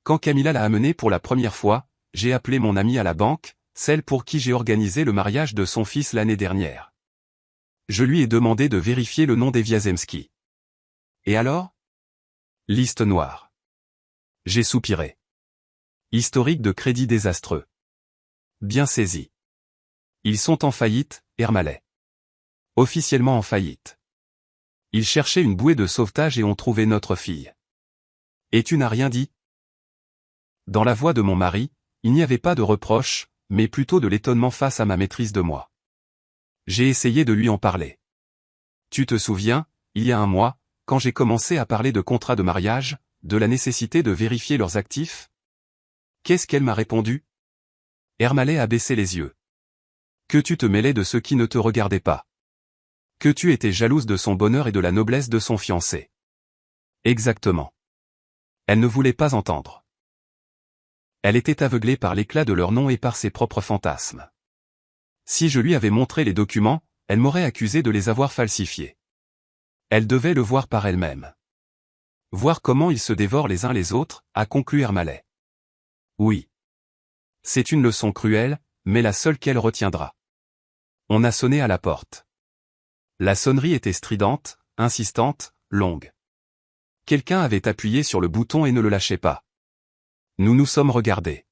Quand Camilla l'a amené pour la première fois, j'ai appelé mon amie à la banque, celle pour qui j'ai organisé le mariage de son fils l'année dernière. Je lui ai demandé de vérifier le nom des Wiazemski. Et alors ? Liste noire. J'ai soupiré. Historique de crédit désastreux. Bien saisi. Ils sont en faillite, Ermalais. Officiellement en faillite. Ils cherchaient une bouée de sauvetage et ont trouvé notre fille. Et tu n'as rien dit ? Dans la voix de mon mari, il n'y avait pas de reproche, mais plutôt de l'étonnement face à ma maîtrise de moi. J'ai essayé de lui en parler. Tu te souviens, il y a un mois, quand j'ai commencé à parler de contrat de mariage, de la nécessité de vérifier leurs actifs ? Qu'est-ce qu'elle m'a répondu ? Ermalais a baissé les yeux. Que tu te mêlais de ce qui ne te regardait pas. Que tu étais jalouse de son bonheur et de la noblesse de son fiancé. Exactement. Elle ne voulait pas entendre. Elle était aveuglée par l'éclat de leur nom et par ses propres fantasmes. Si je lui avais montré les documents, elle m'aurait accusé de les avoir falsifiés. Elle devait le voir par elle-même. Voir comment ils se dévorent les uns les autres, a conclu Ermalais. Oui. C'est une leçon cruelle, mais la seule qu'elle retiendra. On a sonné à la porte. La sonnerie était stridente, insistante, longue. Quelqu'un avait appuyé sur le bouton et ne le lâchait pas. Nous nous sommes regardés.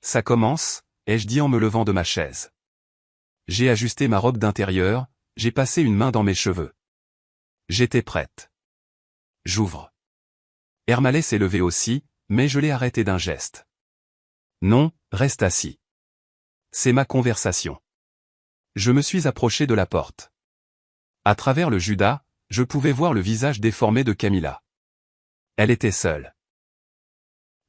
Ça commence, ai-je dit en me levant de ma chaise. J'ai ajusté ma robe d'intérieur, j'ai passé une main dans mes cheveux. J'étais prête. J'ouvre. Ermalais s'est levé aussi, mais je l'ai arrêté d'un geste. Non, reste assis. C'est ma conversation. Je me suis approché de la porte. À travers le judas, je pouvais voir le visage déformé de Camilla. Elle était seule.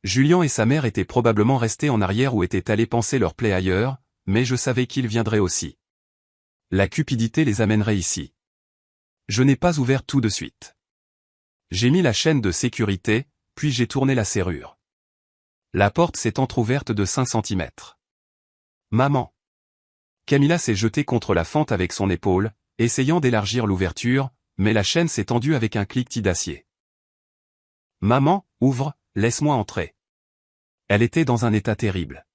Julien et sa mère étaient probablement restés en arrière ou étaient allés panser leur plaie ailleurs, mais je savais qu'ils viendraient aussi. La cupidité les amènerait ici. Je n'ai pas ouvert tout de suite. J'ai mis la chaîne de sécurité, puis j'ai tourné la serrure. La porte s'est entr'ouverte de 5 centimètres. Maman. Camilla s'est jetée contre la fente avec son épaule, essayant d'élargir l'ouverture, mais la chaîne s'est tendue avec un cliquetis d'acier. Maman, ouvre, laisse-moi entrer. Elle était dans un état terrible.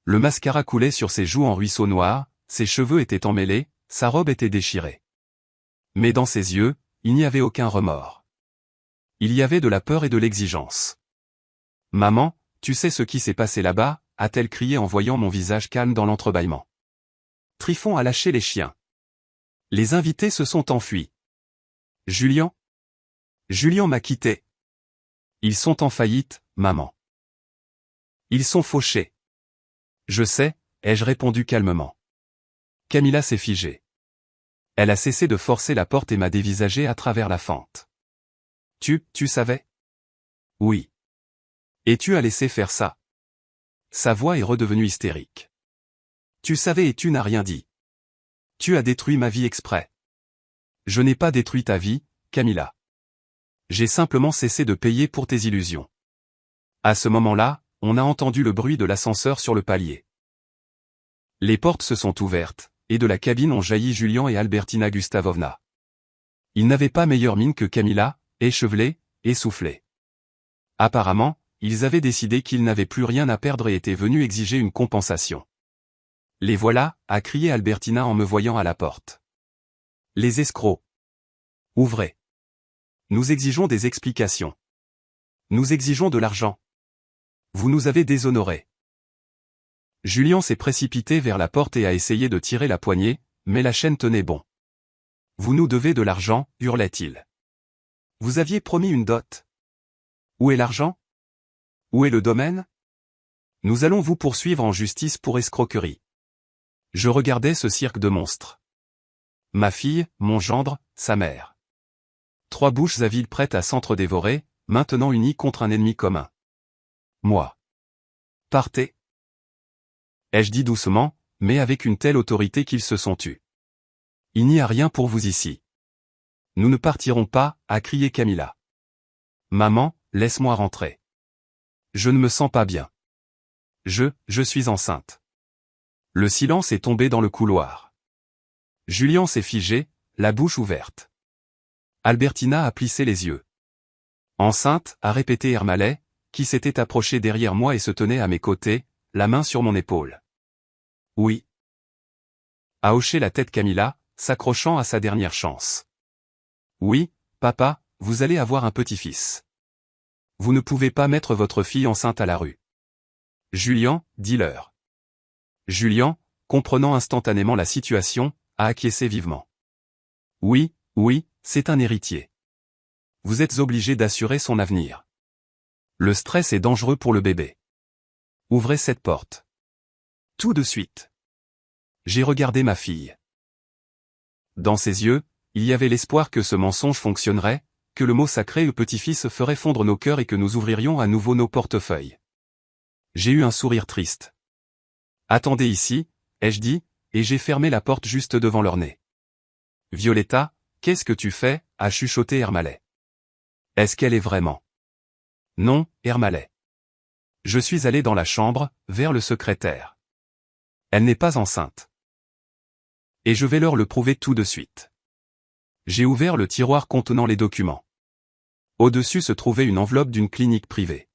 Le mascara coulait sur ses joues en ruisseaux noirs, ses cheveux étaient emmêlés, sa robe était déchirée. Mais dans ses yeux, il n'y avait aucun remords. Il y avait de la peur et de l'exigence. « Maman, tu sais ce qui s'est passé là-bas » a-t-elle crié en voyant mon visage calme dans l'entrebâillement. Trifon a lâché les chiens. Les invités se sont enfuis. Julian m'a quitté. Ils sont en faillite, maman. Ils sont fauchés. Je sais, ai-je répondu calmement. Camilla s'est figée. Elle a cessé de forcer la porte et m'a dévisagé à travers la fente. Tu savais? Oui. Et tu as laissé faire ça. Sa voix est redevenue hystérique. Tu savais et tu n'as rien dit. Tu as détruit ma vie exprès. Je n'ai pas détruit ta vie, Camilla. J'ai simplement cessé de payer pour tes illusions. À ce moment-là, on a entendu le bruit de l'ascenseur sur le palier. Les portes se sont ouvertes, et de la cabine ont jailli Julian et Albertina Gustavovna. Ils n'avaient pas meilleure mine que Camilla, échevelés, essoufflés. Apparemment, ils avaient décidé qu'ils n'avaient plus rien à perdre et étaient venus exiger une compensation. Les voilà, a crié Albertina en me voyant à la porte. Les escrocs. Ouvrez. Nous exigeons des explications. Nous exigeons de l'argent. Vous nous avez déshonorés. Julian s'est précipité vers la porte et a essayé de tirer la poignée, mais la chaîne tenait bon. Vous nous devez de l'argent, hurlait-il. Vous aviez promis une dot. Où est l'argent? Où est le domaine? Nous allons vous poursuivre en justice pour escroquerie. Je regardais ce cirque de monstres. Ma fille, mon gendre, sa mère. 3 bouches à vide prêtes à s'entre-dévorer, maintenant unies contre un ennemi commun. Moi. Partez. Ai-je dit doucement, mais avec une telle autorité qu'ils se sont tus. Il n'y a rien pour vous ici. Nous ne partirons pas, a crié Camilla. Maman, laisse-moi rentrer. Je ne me sens pas bien. Je suis enceinte. Le silence est tombé dans le couloir. Julian s'est figé, la bouche ouverte. Albertina a plissé les yeux. Enceinte, a répété Ermalet, qui s'était approché derrière moi et se tenait à mes côtés, la main sur mon épaule. Oui. A hoché la tête Camilla, s'accrochant à sa dernière chance. Oui, papa, vous allez avoir un petit-fils. Vous ne pouvez pas mettre votre fille enceinte à la rue. Julian, dis-leur. Julian, comprenant instantanément la situation, a acquiescé vivement. Oui, c'est un héritier. Vous êtes obligé d'assurer son avenir. Le stress est dangereux pour le bébé. Ouvrez cette porte. Tout de suite. J'ai regardé ma fille. Dans ses yeux, il y avait l'espoir que ce mensonge fonctionnerait, que le mot sacré au petit-fils ferait fondre nos cœurs et que nous ouvririons à nouveau nos portefeuilles. J'ai eu un sourire triste. Attendez ici, ai-je dit, et j'ai fermé la porte juste devant leur nez. Violetta, qu'est-ce que tu fais, a chuchoté Ermalet. Est-ce qu'elle est vraiment? Non, Ermalet. Je suis allé dans la chambre, vers le secrétaire. Elle n'est pas enceinte. Et je vais leur le prouver tout de suite. J'ai ouvert le tiroir contenant les documents. Au-dessus se trouvait une enveloppe d'une clinique privée.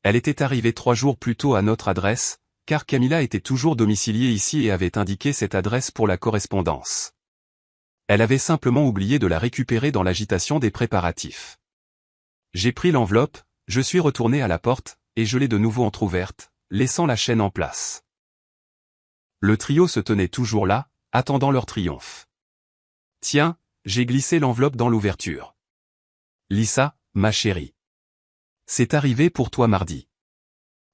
Elle était arrivée 3 jours plus tôt à notre adresse, car Camilla était toujours domiciliée ici et avait indiqué cette adresse pour la correspondance. Elle avait simplement oublié de la récupérer dans l'agitation des préparatifs. J'ai pris l'enveloppe, je suis retourné à la porte, et je l'ai de nouveau entr'ouverte, laissant la chaîne en place. Le trio se tenait toujours là, attendant leur triomphe. Tiens, j'ai glissé l'enveloppe dans l'ouverture. Lisa, ma chérie. C'est arrivé pour toi mardi.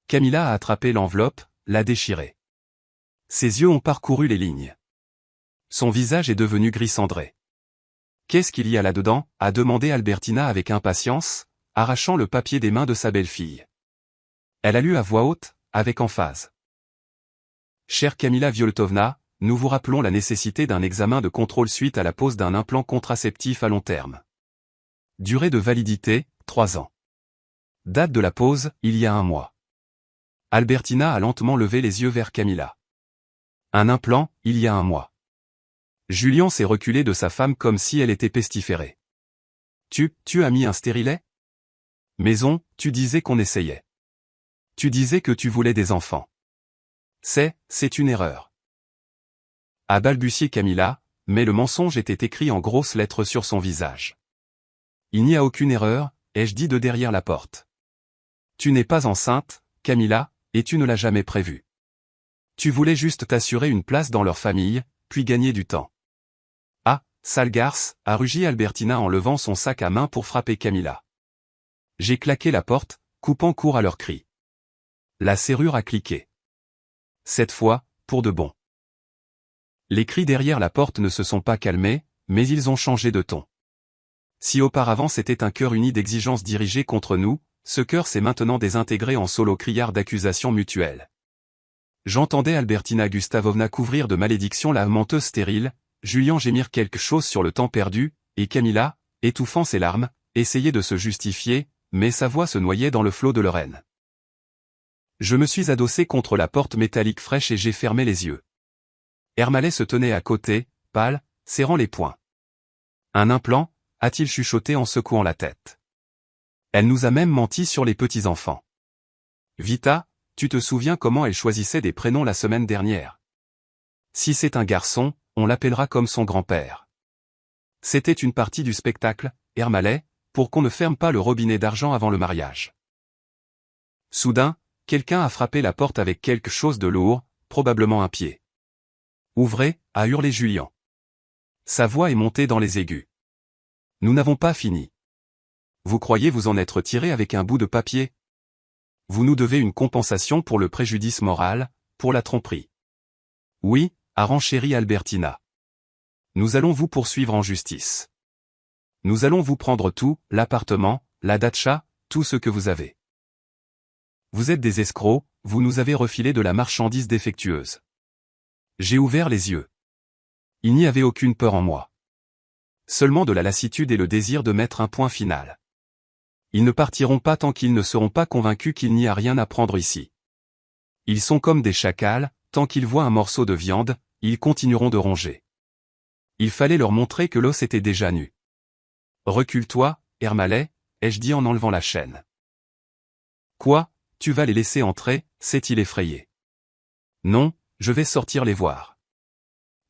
Camilla a attrapé l'enveloppe, l'a déchirée. Ses yeux ont parcouru les lignes. Son visage est devenu gris cendré. Qu'est-ce qu'il y a là-dedans, a demandé Albertina avec impatience, arrachant le papier des mains de sa belle-fille. Elle a lu à voix haute, avec emphase. Chère Camilla Violetovna, nous vous rappelons la nécessité d'un examen de contrôle suite à la pose d'un implant contraceptif à long terme. Durée de validité, 3 ans. Date de la pose, il y a 1 mois. Albertina a lentement levé les yeux vers Camilla. Un implant, il y a 1 mois. Julian s'est reculé de sa femme comme si elle était pestiférée. Tu as mis un stérilet? Maison, tu disais qu'on essayait. Tu disais que tu voulais des enfants. C'est une erreur. A balbutié Camilla, mais le mensonge était écrit en grosses lettres sur son visage. Il n'y a aucune erreur, ai-je dit de derrière la porte. Tu n'es pas enceinte, Camilla, et tu ne l'as jamais prévu. Tu voulais juste t'assurer une place dans leur famille, puis gagner du temps. Ah, sale garce, a rugi Albertina en levant son sac à main pour frapper Camilla. J'ai claqué la porte, coupant court à leurs cris. La serrure a cliqué. Cette fois, pour de bon. Les cris derrière la porte ne se sont pas calmés, mais ils ont changé de ton. Si auparavant c'était un chœur uni d'exigences dirigées contre nous, ce chœur s'est maintenant désintégré en solo criard d'accusations mutuelles. J'entendais Albertina Gustavovna couvrir de malédictions la menteuse stérile, Julien gémir quelque chose sur le temps perdu, et Camilla, étouffant ses larmes, essayait de se justifier, mais sa voix se noyait dans le flot de leur haine. Je me suis adossé contre la porte métallique fraîche et j'ai fermé les yeux. Ermalet se tenait à côté, pâle, serrant les poings. Un implant, a-t-il chuchoté en secouant la tête. Elle nous a même menti sur les petits-enfants. Vita, tu te souviens comment elle choisissait des prénoms la semaine dernière? Si c'est un garçon, on l'appellera comme son grand-père. C'était une partie du spectacle, Ermalet, pour qu'on ne ferme pas le robinet d'argent avant le mariage. Soudain, quelqu'un a frappé la porte avec quelque chose de lourd, probablement un pied. Ouvrez, a hurlé Julien. Sa voix est montée dans les aigus. Nous n'avons pas fini. Vous croyez vous en être tiré avec un bout de papier? Vous nous devez une compensation pour le préjudice moral, pour la tromperie. Oui, a renchéri Albertina. Nous allons vous poursuivre en justice. Nous allons vous prendre tout, l'appartement, la datcha, tout ce que vous avez. Vous êtes des escrocs, vous nous avez refilé de la marchandise défectueuse. J'ai ouvert les yeux. Il n'y avait aucune peur en moi. Seulement de la lassitude et le désir de mettre un point final. Ils ne partiront pas tant qu'ils ne seront pas convaincus qu'il n'y a rien à prendre ici. Ils sont comme des chacals, tant qu'ils voient un morceau de viande, ils continueront de ronger. Il fallait leur montrer que l'os était déjà nu. Recule-toi, Ermalet, ai-je dit en enlevant la chaîne. Quoi, tu vas les laisser entrer, s'est-il effrayé. Non, je vais sortir les voir.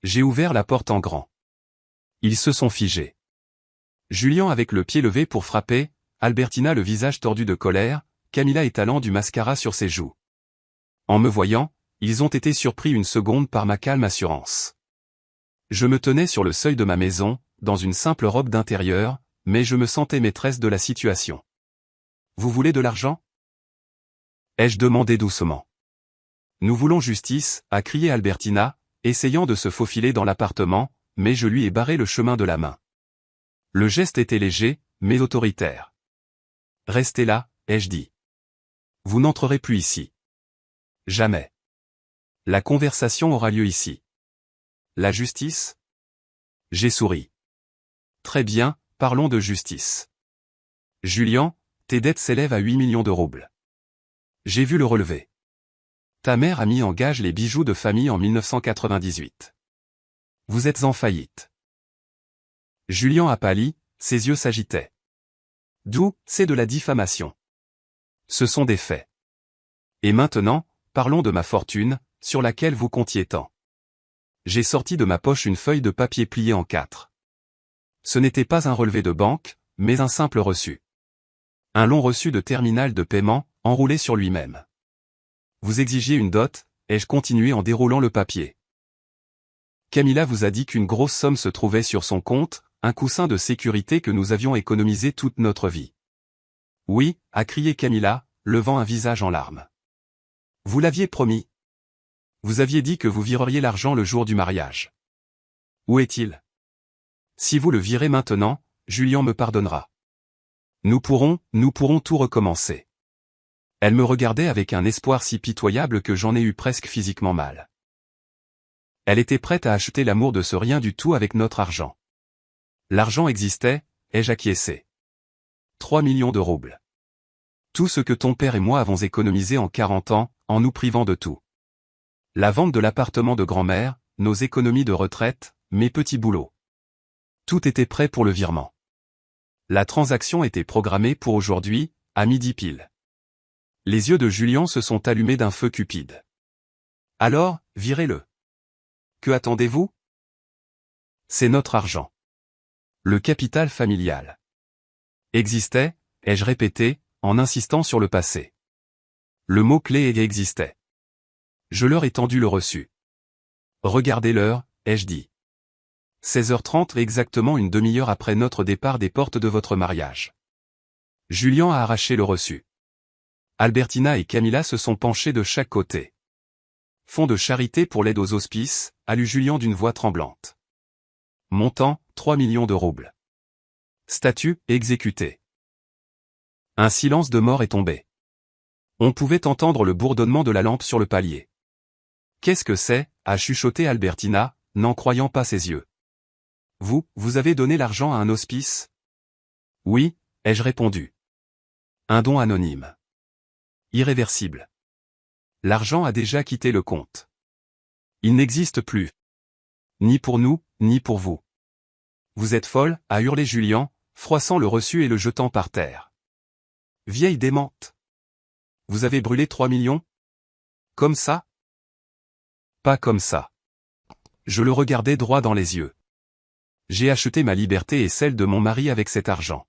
J'ai ouvert la porte en grand. Ils se sont figés. Julien avec le pied levé pour frapper, Albertina le visage tordu de colère, Camilla étalant du mascara sur ses joues. En me voyant, ils ont été surpris une seconde par ma calme assurance. Je me tenais sur le seuil de ma maison, dans une simple robe d'intérieur, mais je me sentais maîtresse de la situation. Vous voulez de l'argent? Ai-je demandé doucement. Nous voulons justice, a crié Albertina, essayant de se faufiler dans l'appartement, mais je lui ai barré le chemin de la main. Le geste était léger, mais autoritaire. Restez là, ai-je dit. Vous n'entrerez plus ici. Jamais. La conversation aura lieu ici. La justice? J'ai souri. Très bien, parlons de justice. Julien, tes dettes s'élèvent à 8 millions de roubles. J'ai vu le relevé. Ta mère a mis en gage les bijoux de famille en 1998. Vous êtes en faillite. Julien a pâli, ses yeux s'agitaient. D'où, c'est de la diffamation. Ce sont des faits. Et maintenant, parlons de ma fortune, sur laquelle vous comptiez tant. J'ai sorti de ma poche une feuille de papier pliée en 4. Ce n'était pas un relevé de banque, mais un simple reçu. Un long reçu de terminal de paiement, enroulé sur lui-même. Vous exigiez une dot, ai-je continué en déroulant le papier. Camilla vous a dit qu'une grosse somme se trouvait sur son compte, un coussin de sécurité que nous avions économisé toute notre vie. Oui, a crié Camilla, levant un visage en larmes. Vous l'aviez promis. Vous aviez dit que vous vireriez l'argent le jour du mariage. Où est-il? Si vous le virez maintenant, Julien me pardonnera. Nous pourrons tout recommencer. Elle me regardait avec un espoir si pitoyable que j'en ai eu presque physiquement mal. Elle était prête à acheter l'amour de ce rien du tout avec notre argent. L'argent existait, ai-je acquiescé. 3 millions de roubles. Tout ce que ton père et moi avons économisé en 40 ans, en nous privant de tout. La vente de l'appartement de grand-mère, nos économies de retraite, mes petits boulots. Tout était prêt pour le virement. La transaction était programmée pour aujourd'hui, à midi pile. Les yeux de Julien se sont allumés d'un feu cupide. Alors, virez-le. que attendez-vous? C'est notre argent. Le capital familial. Existait, ai-je répété, en insistant sur le passé. Le mot-clé est existait. Je leur ai tendu le reçu. Regardez l'heure, ai-je dit. 16h30 exactement une demi-heure après notre départ des portes de votre mariage. Julien a arraché le reçu. Albertina et Camilla se sont penchés de chaque côté. Fonds de charité pour l'aide aux hospices, a lu Julien d'une voix tremblante. Montant, 3 millions de roubles. Statut, exécuté. Un silence de mort est tombé. On pouvait entendre le bourdonnement de la lampe sur le palier. Qu'est-ce que c'est, a chuchoté Albertina, n'en croyant pas ses yeux. Vous avez donné l'argent à un hospice? Oui, ai-je répondu. Un don anonyme. Irréversible. L'argent a déjà quitté le compte. Il n'existe plus. Ni pour nous, ni pour vous. Vous êtes folle, a hurlé Julien, froissant le reçu et le jetant par terre. Vieille démente. Vous avez brûlé 3 millions? Comme ça? Pas comme ça. Je le regardais droit dans les yeux. J'ai acheté ma liberté et celle de mon mari avec cet argent.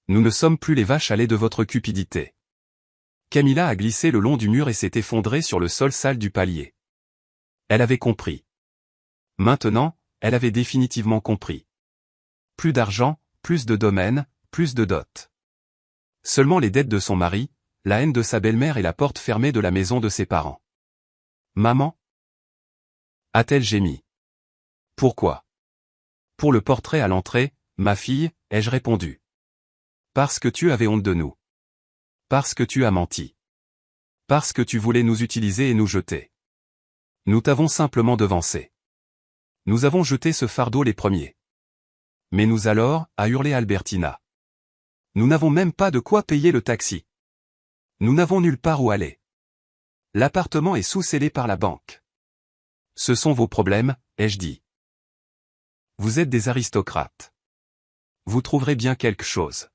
Nous ne sommes plus les vaches à lait de votre cupidité. Camilla a glissé le long du mur et s'est effondrée sur le sol sale du palier. Elle avait compris. Maintenant, elle avait définitivement compris. Plus d'argent, plus de domaines, plus de dot. Seulement les dettes de son mari, la haine de sa belle-mère et la porte fermée de la maison de ses parents. Maman? A-t-elle gémi. Pourquoi? Pour le portrait à l'entrée, ma fille, ai-je répondu. Parce que tu avais honte de nous. Parce que tu as menti. Parce que tu voulais nous utiliser et nous jeter. Nous t'avons simplement devancé. Nous avons jeté ce fardeau les premiers. Mais nous alors, a hurlé Albertina. Nous n'avons même pas de quoi payer le taxi. Nous n'avons nulle part où aller. L'appartement est sous-scellé par la banque. Ce sont vos problèmes, ai-je dit. Vous êtes des aristocrates. Vous trouverez bien quelque chose.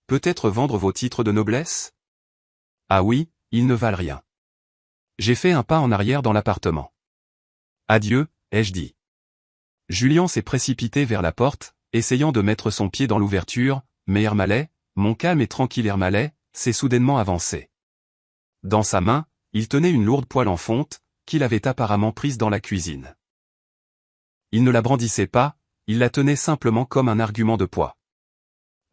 Peut-être vendre vos titres de noblesse? Ah oui, ils ne valent rien. J'ai fait un pas en arrière dans l'appartement. Adieu, ai-je dit. Julien s'est précipité vers la porte, essayant de mettre son pied dans l'ouverture, mais Ermalet, mon calme et tranquille Ermalet, s'est soudainement avancé. Dans sa main, il tenait une lourde poêle en fonte, qu'il avait apparemment prise dans la cuisine. Il ne la brandissait pas, il la tenait simplement comme un argument de poids.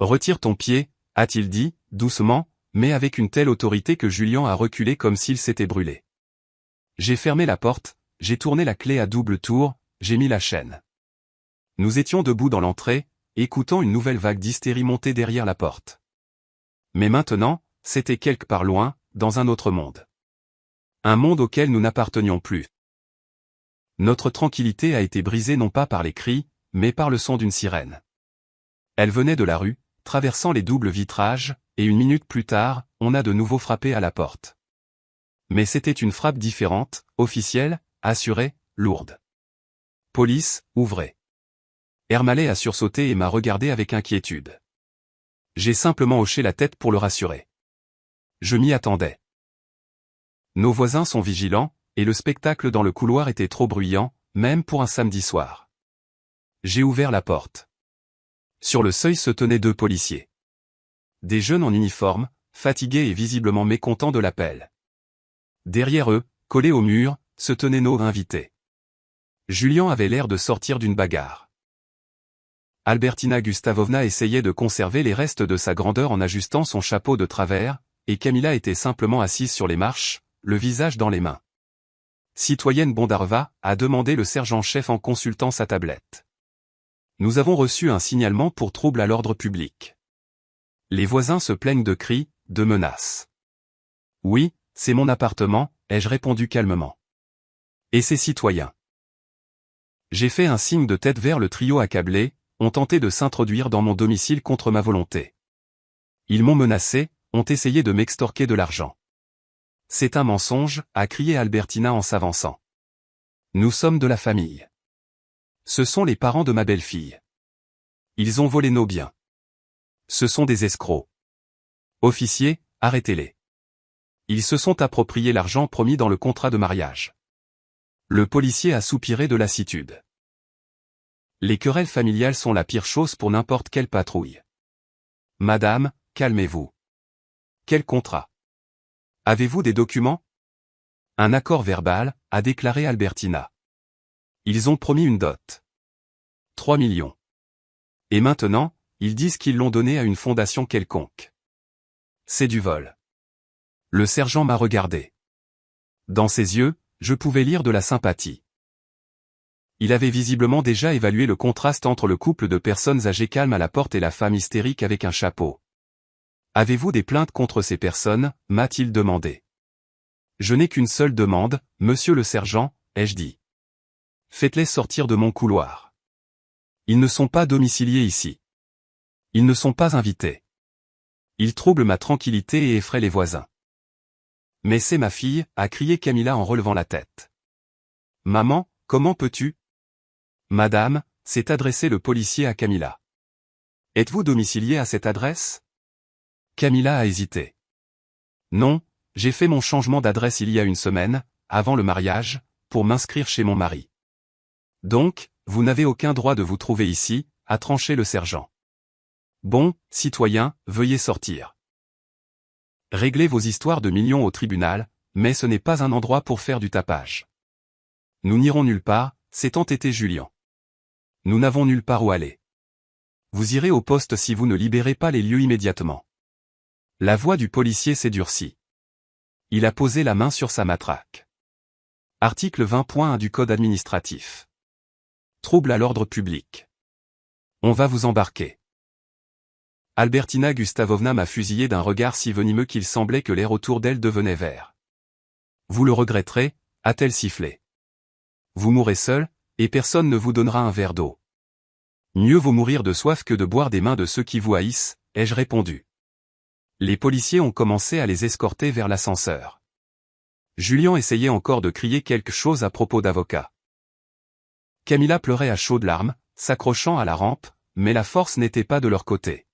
Retire ton pied, a-t-il dit, doucement, mais avec une telle autorité que Julien a reculé comme s'il s'était brûlé. J'ai fermé la porte, j'ai tourné la clé à double tour, j'ai mis la chaîne. Nous étions debout dans l'entrée, écoutant une nouvelle vague d'hystérie monter derrière la porte. Mais maintenant, c'était quelque part loin, dans un autre monde. Un monde auquel nous n'appartenions plus. Notre tranquillité a été brisée non pas par les cris, mais par le son d'une sirène. Elle venait de la rue, traversant les doubles vitrages, et une minute plus tard, on a de nouveau frappé à la porte. Mais c'était une frappe différente, officielle, assurée, lourde. Police, ouvrez. Ermalet a sursauté et m'a regardé avec inquiétude. J'ai simplement hoché la tête pour le rassurer. Je m'y attendais. Nos voisins sont vigilants, et le spectacle dans le couloir était trop bruyant, même pour un samedi soir. J'ai ouvert la porte. Sur le seuil se tenaient 2 policiers. Des jeunes en uniforme, fatigués et visiblement mécontents de l'appel. Derrière eux, collés au mur, se tenaient nos invités. Julien avait l'air de sortir d'une bagarre. Albertina Gustavovna essayait de conserver les restes de sa grandeur en ajustant son chapeau de travers, et Camilla était simplement assise sur les marches, le visage dans les mains. Citoyenne Bondarva, a demandé le sergent-chef en consultant sa tablette. Nous avons reçu un signalement pour trouble à l'ordre public. Les voisins se plaignent de cris, de menaces. Oui, c'est mon appartement, ai-je répondu calmement. Et ces citoyens. J'ai fait un signe de tête vers le trio accablé, ont tenté de s'introduire dans mon domicile contre ma volonté. Ils m'ont menacé, ont essayé de m'extorquer de l'argent. C'est un mensonge, a crié Albertina en s'avançant. Nous sommes de la famille. Ce sont les parents de ma belle-fille. Ils ont volé nos biens. Ce sont des escrocs. Officiers, arrêtez-les. Ils se sont appropriés l'argent promis dans le contrat de mariage. Le policier a soupiré de lassitude. Les querelles familiales sont la pire chose pour n'importe quelle patrouille. Madame, calmez-vous. Quel contrat? Avez-vous des documents? Un accord verbal, a déclaré Albertina. Ils ont promis une dot. 3 millions. Et maintenant, ils disent qu'ils l'ont donné à une fondation quelconque. C'est du vol. Le sergent m'a regardé. Dans ses yeux, je pouvais lire de la sympathie. Il avait visiblement déjà évalué le contraste entre le couple de personnes âgées calmes à la porte et la femme hystérique avec un chapeau. Avez-vous des plaintes contre ces personnes, m'a-t-il demandé. Je n'ai qu'une seule demande, monsieur le sergent, ai-je dit. Faites-les sortir de mon couloir. Ils ne sont pas domiciliés ici. Ils ne sont pas invités. Ils troublent ma tranquillité et effraient les voisins. Mais c'est ma fille, a crié Camilla en relevant la tête. Maman, comment peux-tu? Madame, s'est adressé le policier à Camilla. Êtes-vous domicilié à cette adresse? Camilla a hésité. Non, j'ai fait mon changement d'adresse il y a une semaine, avant le mariage, pour m'inscrire chez mon mari. Donc, vous n'avez aucun droit de vous trouver ici, a tranché le sergent. Bon, citoyen, veuillez sortir. Réglez vos histoires de millions au tribunal, mais ce n'est pas un endroit pour faire du tapage. Nous n'irons nulle part, s'est entêté Julien. Nous n'avons nulle part où aller. Vous irez au poste si vous ne libérez pas les lieux immédiatement. La voix du policier s'est durcie. Il a posé la main sur sa matraque. Article 20.1 du Code administratif. Trouble à l'ordre public. On va vous embarquer. Albertina Gustavovna m'a fusillé d'un regard si venimeux qu'il semblait que l'air autour d'elle devenait vert. Vous le regretterez, a-t-elle sifflé. Vous mourrez seul, et personne ne vous donnera un verre d'eau. Mieux vaut mourir de soif que de boire des mains de ceux qui vous haïssent, ai-je répondu. Les policiers ont commencé à les escorter vers l'ascenseur. Julien essayait encore de crier quelque chose à propos d'avocat. Camilla pleurait à chaudes larmes, s'accrochant à la rampe, mais la force n'était pas de leur côté.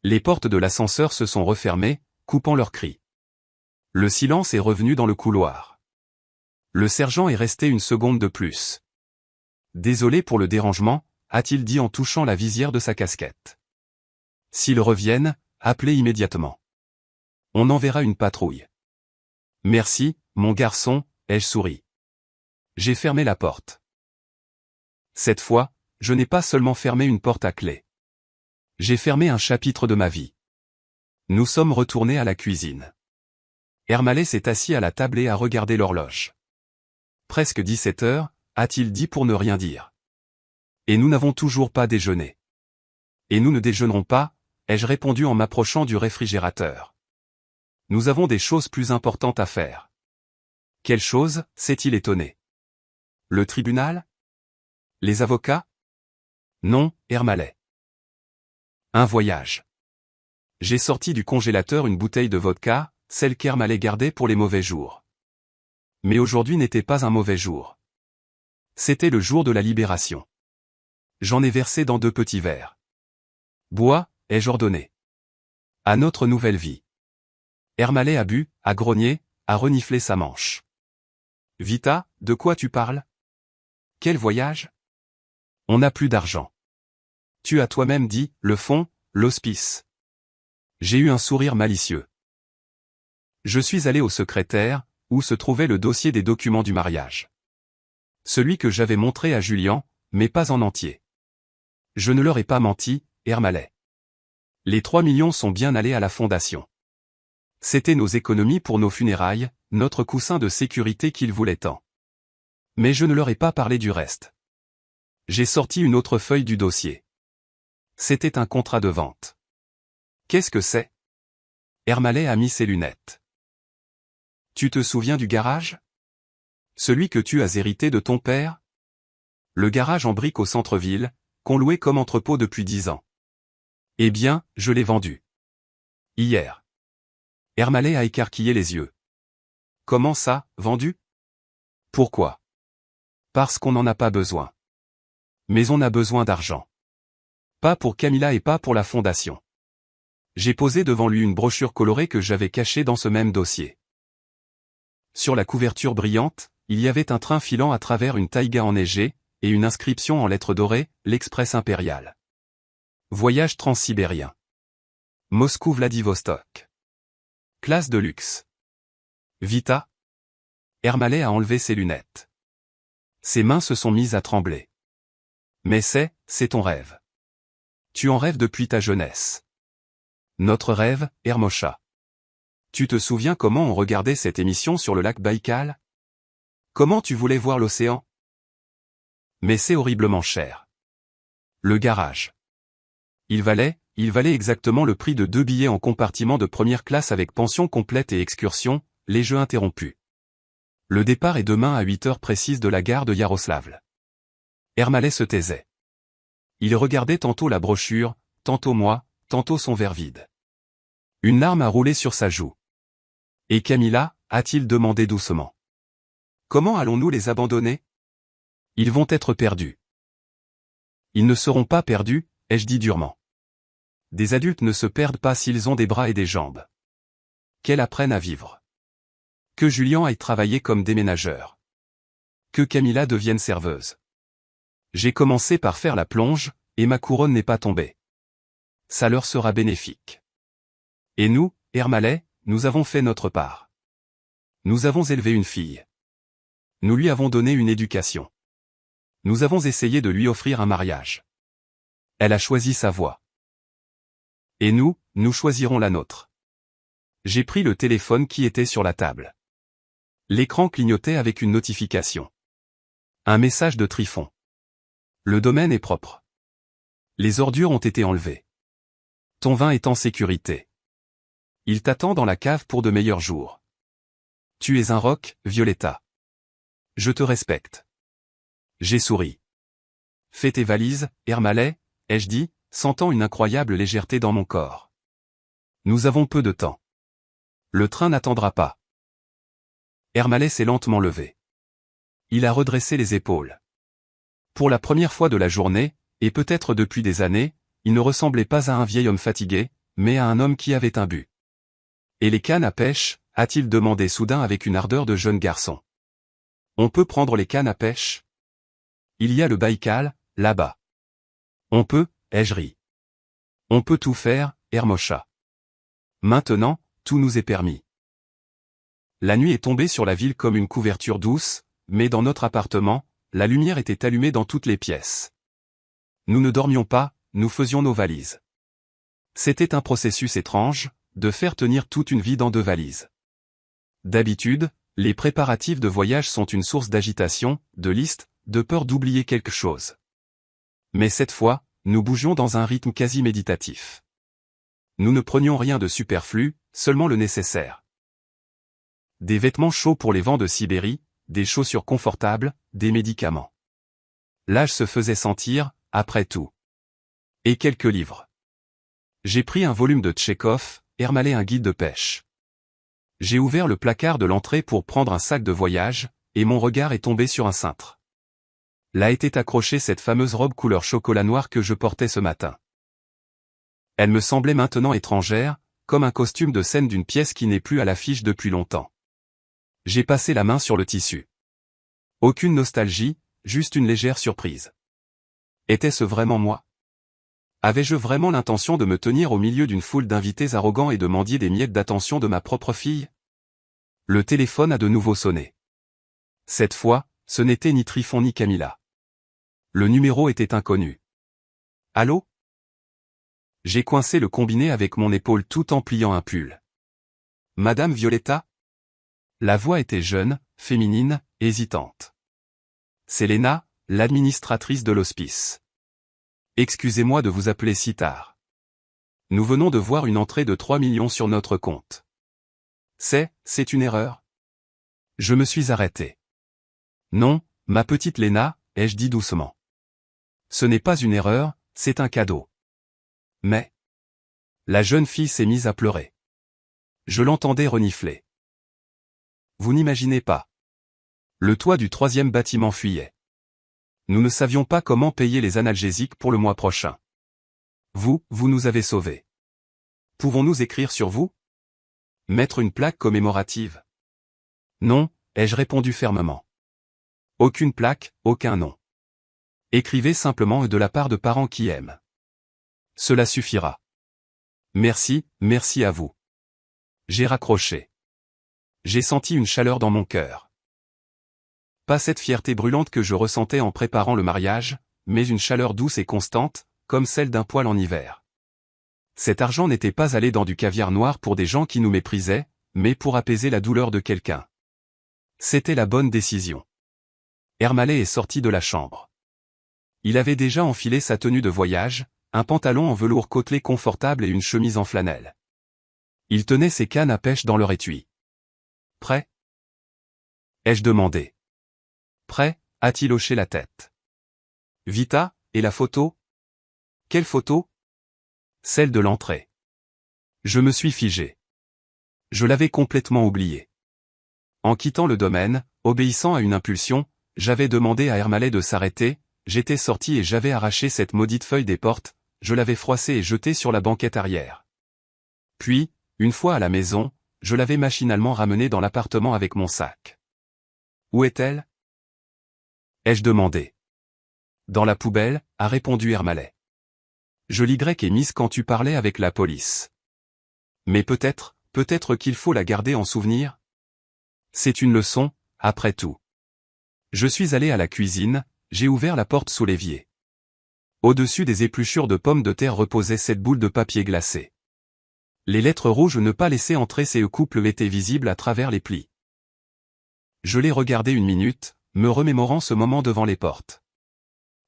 Les portes de l'ascenseur se sont refermées, coupant leurs cris. Le silence est revenu dans le couloir. Le sergent est resté une seconde de plus. Désolé pour le dérangement, a-t-il dit en touchant la visière de sa casquette. S'ils reviennent, appelez immédiatement. On enverra une patrouille. Merci, mon garçon, ai-je souri. J'ai fermé la porte. Cette fois, je n'ai pas seulement fermé une porte à clé. J'ai fermé un chapitre de ma vie. Nous sommes retournés à la cuisine. Ermalais s'est assis à la table et a regardé l'horloge. Presque 17 heures, a-t-il dit pour ne rien dire. Et nous n'avons toujours pas déjeuné. Et nous ne déjeunerons pas, ai-je répondu en m'approchant du réfrigérateur. Nous avons des choses plus importantes à faire. Quelle chose, s'est-il étonné. Le tribunal? Les avocats? Non, Ermalais. Un voyage. J'ai sorti du congélateur une bouteille de vodka, celle qu'Ermalais gardait pour les mauvais jours. Mais aujourd'hui n'était pas un mauvais jour. C'était le jour de la libération. J'en ai versé dans 2 petits verres. Bois, ai-je ordonné. À notre nouvelle vie. Ermalais a bu, a grogné, a reniflé sa manche. Vita, de quoi tu parles? Quel voyage? On n'a plus d'argent. Tu as toi-même dit, le fonds, l'hospice. J'ai eu un sourire malicieux. Je suis allé au secrétaire, où se trouvait le dossier des documents du mariage. Celui que j'avais montré à Julien, mais pas en entier. Je ne leur ai pas menti, Ermalais. Les 3 millions sont bien allés à la fondation. C'était nos économies pour nos funérailles, notre coussin de sécurité qu'ils voulaient tant. Mais je ne leur ai pas parlé du reste. J'ai sorti une autre feuille du dossier. C'était un contrat de vente. Qu'est-ce que c'est? Ermalais a mis ses lunettes. Tu te souviens du garage? Celui que tu as hérité de ton père? Le garage en briques au centre-ville, qu'on louait comme entrepôt depuis 10 ans. Eh bien, je l'ai vendu. Hier. Ermalais a écarquillé les yeux. Comment ça, vendu? Pourquoi? Parce qu'on n'en a pas besoin. Mais on a besoin d'argent. Pas pour Camilla et pas pour la fondation. J'ai posé devant lui une brochure colorée que j'avais cachée dans ce même dossier. Sur la couverture brillante, il y avait un train filant à travers une taïga enneigée, et une inscription en lettres dorées, l'Express impérial. Voyage transsibérien. Moscou-Vladivostok. Classe de luxe. Vita. Ermolai a enlevé ses lunettes. Ses mains se sont mises à trembler. Mais c'est ton rêve. Tu en rêves depuis ta jeunesse. Notre rêve, Hermosha. Tu te souviens comment on regardait cette émission sur le lac Baïkal? Comment tu voulais voir l'océan? Mais c'est horriblement cher. Le garage. Il valait exactement le prix de 2 billets en compartiment de première classe avec pension complète et excursion, les jeux interrompus. Le départ est demain à 8 heures précises de la gare de Yaroslavl. Ermolai se taisait. Il regardait tantôt la brochure, tantôt moi, tantôt son verre vide. Une larme a roulé sur sa joue. Et Camilla, a-t-il demandé doucement. Comment allons-nous les abandonner? Ils vont être perdus. Ils ne seront pas perdus, ai-je dit durement. Des adultes ne se perdent pas s'ils ont des bras et des jambes. Qu'elles apprennent à vivre. Que Julian aille travailler comme déménageur. Que Camilla devienne serveuse. J'ai commencé par faire la plonge, et ma couronne n'est pas tombée. Ça leur sera bénéfique. Et nous, Ermolai, nous avons fait notre part. Nous avons élevé une fille. Nous lui avons donné une éducation. Nous avons essayé de lui offrir un mariage. Elle a choisi sa voie. Et nous choisirons la nôtre. J'ai pris le téléphone qui était sur la table. L'écran clignotait avec une notification. Un message de Trifon. Le domaine est propre. Les ordures ont été enlevées. Ton vin est en sécurité. Il t'attend dans la cave pour de meilleurs jours. Tu es un roc, Violetta. Je te respecte. J'ai souri. Fais tes valises, Ermolai, ai-je dit, sentant une incroyable légèreté dans mon corps. Nous avons peu de temps. Le train n'attendra pas. Ermolai s'est lentement levé. Il a redressé les épaules. Pour la première fois de la journée, et peut-être depuis des années, il ne ressemblait pas à un vieil homme fatigué, mais à un homme qui avait un but. Et les cannes à pêche, a-t-il demandé soudain avec une ardeur de jeune garçon. On peut prendre les cannes à pêche? Il y a le Baïkal, là-bas. On peut, ai-je ri. On peut tout faire, Hermosha. Maintenant, tout nous est permis. La nuit est tombée sur la ville comme une couverture douce, mais dans notre appartement, la lumière était allumée dans toutes les pièces. Nous ne dormions pas, nous faisions nos valises. C'était un processus étrange, de faire tenir toute une vie dans 2 valises. D'habitude, les préparatifs de voyage sont une source d'agitation, de listes, de peur d'oublier quelque chose. Mais cette fois, nous bougions dans un rythme quasi méditatif. Nous ne prenions rien de superflu, seulement le nécessaire. Des vêtements chauds pour les vents de Sibérie, des chaussures confortables, des médicaments. L'âge se faisait sentir, après tout. Et quelques livres. J'ai pris un volume de Tchekhov, Ermolai un guide de pêche. J'ai ouvert le placard de l'entrée pour prendre un sac de voyage, et mon regard est tombé sur un cintre. Là était accrochée cette fameuse robe couleur chocolat noir que je portais ce matin. Elle me semblait maintenant étrangère, comme un costume de scène d'une pièce qui n'est plus à l'affiche depuis longtemps. J'ai passé la main sur le tissu. Aucune nostalgie, juste une légère surprise. Était-ce vraiment moi? Avais-je vraiment l'intention de me tenir au milieu d'une foule d'invités arrogants et de mendier des miettes d'attention de ma propre fille? Le téléphone a de nouveau sonné. Cette fois, ce n'était ni Trifon ni Camilla. Le numéro était inconnu. Allô? J'ai coincé le combiné avec mon épaule tout en pliant un pull. Madame Violetta? La voix était jeune, féminine, hésitante. C'est Léna, l'administratrice de l'hospice. Excusez-moi de vous appeler si tard. Nous venons de voir une entrée de 3 millions sur notre compte. C'est une erreur? Je me suis arrêté. Non, ma petite Léna, ai-je dit doucement. Ce n'est pas une erreur, c'est un cadeau. Mais... La jeune fille s'est mise à pleurer. Je l'entendais renifler. Vous n'imaginez pas. Le toit du 3e bâtiment fuyait. Nous ne savions pas comment payer les analgésiques pour le mois prochain. Vous nous avez sauvés. Pouvons-nous écrire sur vous? Mettre une plaque commémorative? Non, ai-je répondu fermement. Aucune plaque, aucun nom. Écrivez simplement de la part de parents qui aiment. Cela suffira. Merci, merci à vous. J'ai raccroché. J'ai senti une chaleur dans mon cœur. Pas cette fierté brûlante que je ressentais en préparant le mariage, mais une chaleur douce et constante, comme celle d'un poêle en hiver. Cet argent n'était pas allé dans du caviar noir pour des gens qui nous méprisaient, mais pour apaiser la douleur de quelqu'un. C'était la bonne décision. Ermalais est sorti de la chambre. Il avait déjà enfilé sa tenue de voyage, un pantalon en velours côtelé confortable et une chemise en flanelle. Il tenait ses cannes à pêche dans leur étui. « Prêt ?» ai-je demandé. « Prêt ?» a-t-il hoché la tête. « Vita, et la photo ?» »« Quelle photo ?»« Celle de l'entrée. » Je me suis figé. Je l'avais complètement oublié. En quittant le domaine, obéissant à une impulsion, j'avais demandé à Ermalais de s'arrêter, j'étais sorti et j'avais arraché cette maudite feuille des portes, je l'avais froissée et jetée sur la banquette arrière. Puis, une fois à la maison, je l'avais machinalement ramenée dans l'appartement avec mon sac. Où est-elle ? ai-je demandé. Dans la poubelle, a répondu Ermalais. Je l'ai mise quand tu parlais avec la police. Mais peut-être qu'il faut la garder en souvenir ? C'est une leçon, après tout. Je suis allé à la cuisine, j'ai ouvert la porte sous l'évier. Au-dessus des épluchures de pommes de terre reposait cette boule de papier glacé. Les lettres rouges ne pas laisser entrer ces couples étaient visibles à travers les plis. Je l'ai regardé une minute, me remémorant ce moment devant les portes.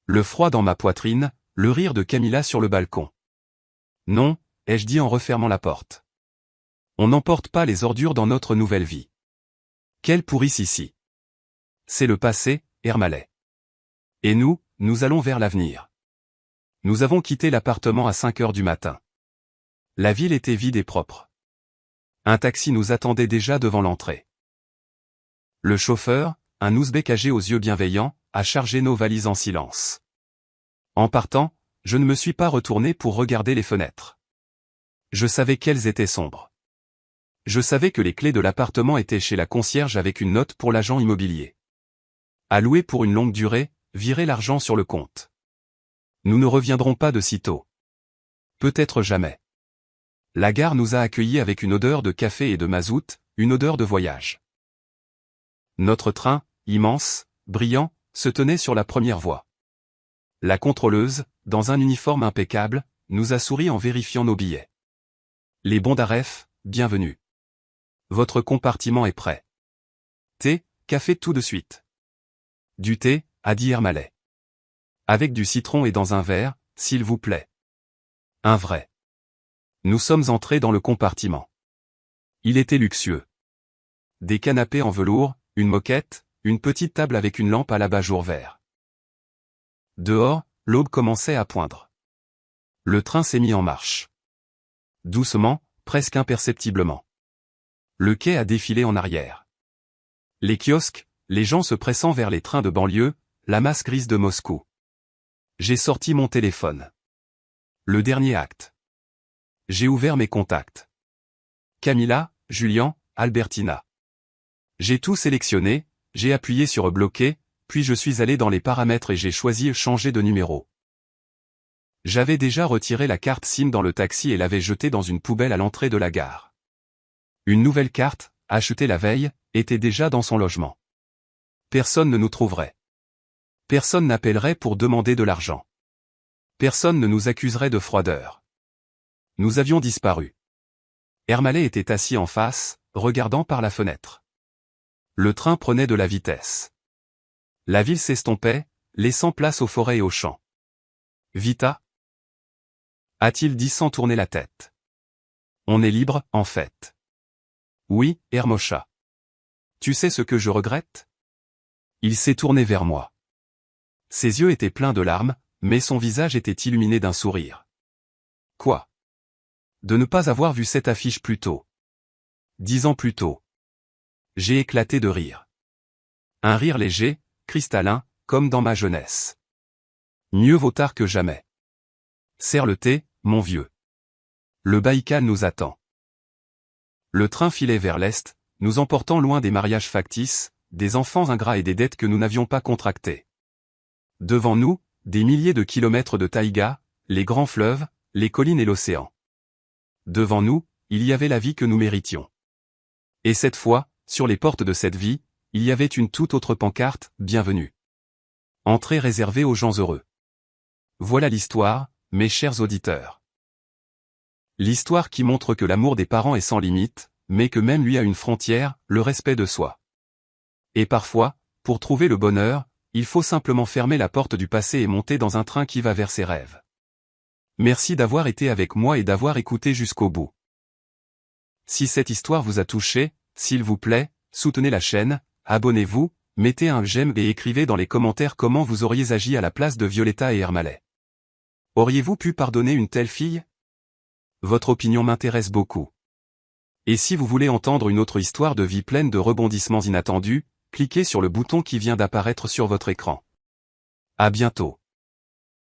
Le froid dans ma poitrine, le rire de Camilla sur le balcon. Non, ai-je dit en refermant la porte. On n'emporte pas les ordures dans notre nouvelle vie. Quelle pourrisse ici. C'est le passé, Ermalais. Et nous allons vers l'avenir. Nous avons quitté l'appartement à 5 heures du matin. La ville était vide et propre. Un taxi nous attendait déjà devant l'entrée. Le chauffeur, un ouzbek âgé aux yeux bienveillants, a chargé nos valises en silence. En partant, je ne me suis pas retourné pour regarder les fenêtres. Je savais qu'elles étaient sombres. Je savais que les clés de l'appartement étaient chez la concierge avec une note pour l'agent immobilier. À louer pour une longue durée, virer l'argent sur le compte. Nous ne reviendrons pas de sitôt. Peut-être jamais. La gare nous a accueillis avec une odeur de café et de mazout, une odeur de voyage. Notre train, immense, brillant, se tenait sur la première voie. La contrôleuse, dans un uniforme impeccable, nous a souri en vérifiant nos billets. Les bons d'Aref, bienvenue. Votre compartiment est prêt. Thé, café tout de suite. Du thé, a dit Ermalais. Avec du citron et dans un verre, s'il vous plaît. Un vrai. Nous sommes entrés dans le compartiment. Il était luxueux. Des canapés en velours, une moquette, une petite table avec une lampe à l'abat-jour vert. Dehors, l'aube commençait à poindre. Le train s'est mis en marche. Doucement, presque imperceptiblement. Le quai a défilé en arrière. Les kiosques, les gens se pressant vers les trains de banlieue, la masse grise de Moscou. J'ai sorti mon téléphone. Le dernier acte. J'ai ouvert mes contacts. Camilla, Julien, Albertina. J'ai tout sélectionné, j'ai appuyé sur bloquer, puis je suis allé dans les paramètres et j'ai choisi changer de numéro. J'avais déjà retiré la carte SIM dans le taxi et l'avais jetée dans une poubelle à l'entrée de la gare. Une nouvelle carte, achetée la veille, était déjà dans son logement. Personne ne nous trouverait. Personne n'appellerait pour demander de l'argent. Personne ne nous accuserait de froideur. Nous avions disparu. Ermalais était assis en face, regardant par la fenêtre. Le train prenait de la vitesse. La ville s'estompait, laissant place aux forêts et aux champs. Vita ? A-t-il dit sans tourner la tête. On est libre, en fait. Oui, Hermosha. Tu sais ce que je regrette ? Il s'est tourné vers moi. Ses yeux étaient pleins de larmes, mais son visage était illuminé d'un sourire. Quoi ? De ne pas avoir vu cette affiche plus tôt. 10 ans plus tôt. J'ai éclaté de rire. Un rire léger, cristallin, comme dans ma jeunesse. Mieux vaut tard que jamais. Serre le thé, mon vieux. Le Baïkal nous attend. Le train filait vers l'est, nous emportant loin des mariages factices, des enfants ingrats et des dettes que nous n'avions pas contractées. Devant nous, des milliers de kilomètres de taïga, les grands fleuves, les collines et l'océan. Devant nous, il y avait la vie que nous méritions. Et cette fois, sur les portes de cette vie, il y avait une toute autre pancarte, bienvenue. Entrée réservée aux gens heureux. Voilà l'histoire, mes chers auditeurs. L'histoire qui montre que l'amour des parents est sans limite, mais que même lui a une frontière, le respect de soi. Et parfois, pour trouver le bonheur, il faut simplement fermer la porte du passé et monter dans un train qui va vers ses rêves. Merci d'avoir été avec moi et d'avoir écouté jusqu'au bout. Si cette histoire vous a touché, s'il vous plaît, soutenez la chaîne, abonnez-vous, mettez un j'aime et écrivez dans les commentaires comment vous auriez agi à la place de Violetta et Ermalay. Auriez-vous pu pardonner une telle fille? Votre opinion m'intéresse beaucoup. Et si vous voulez entendre une autre histoire de vie pleine de rebondissements inattendus, cliquez sur le bouton qui vient d'apparaître sur votre écran. À bientôt.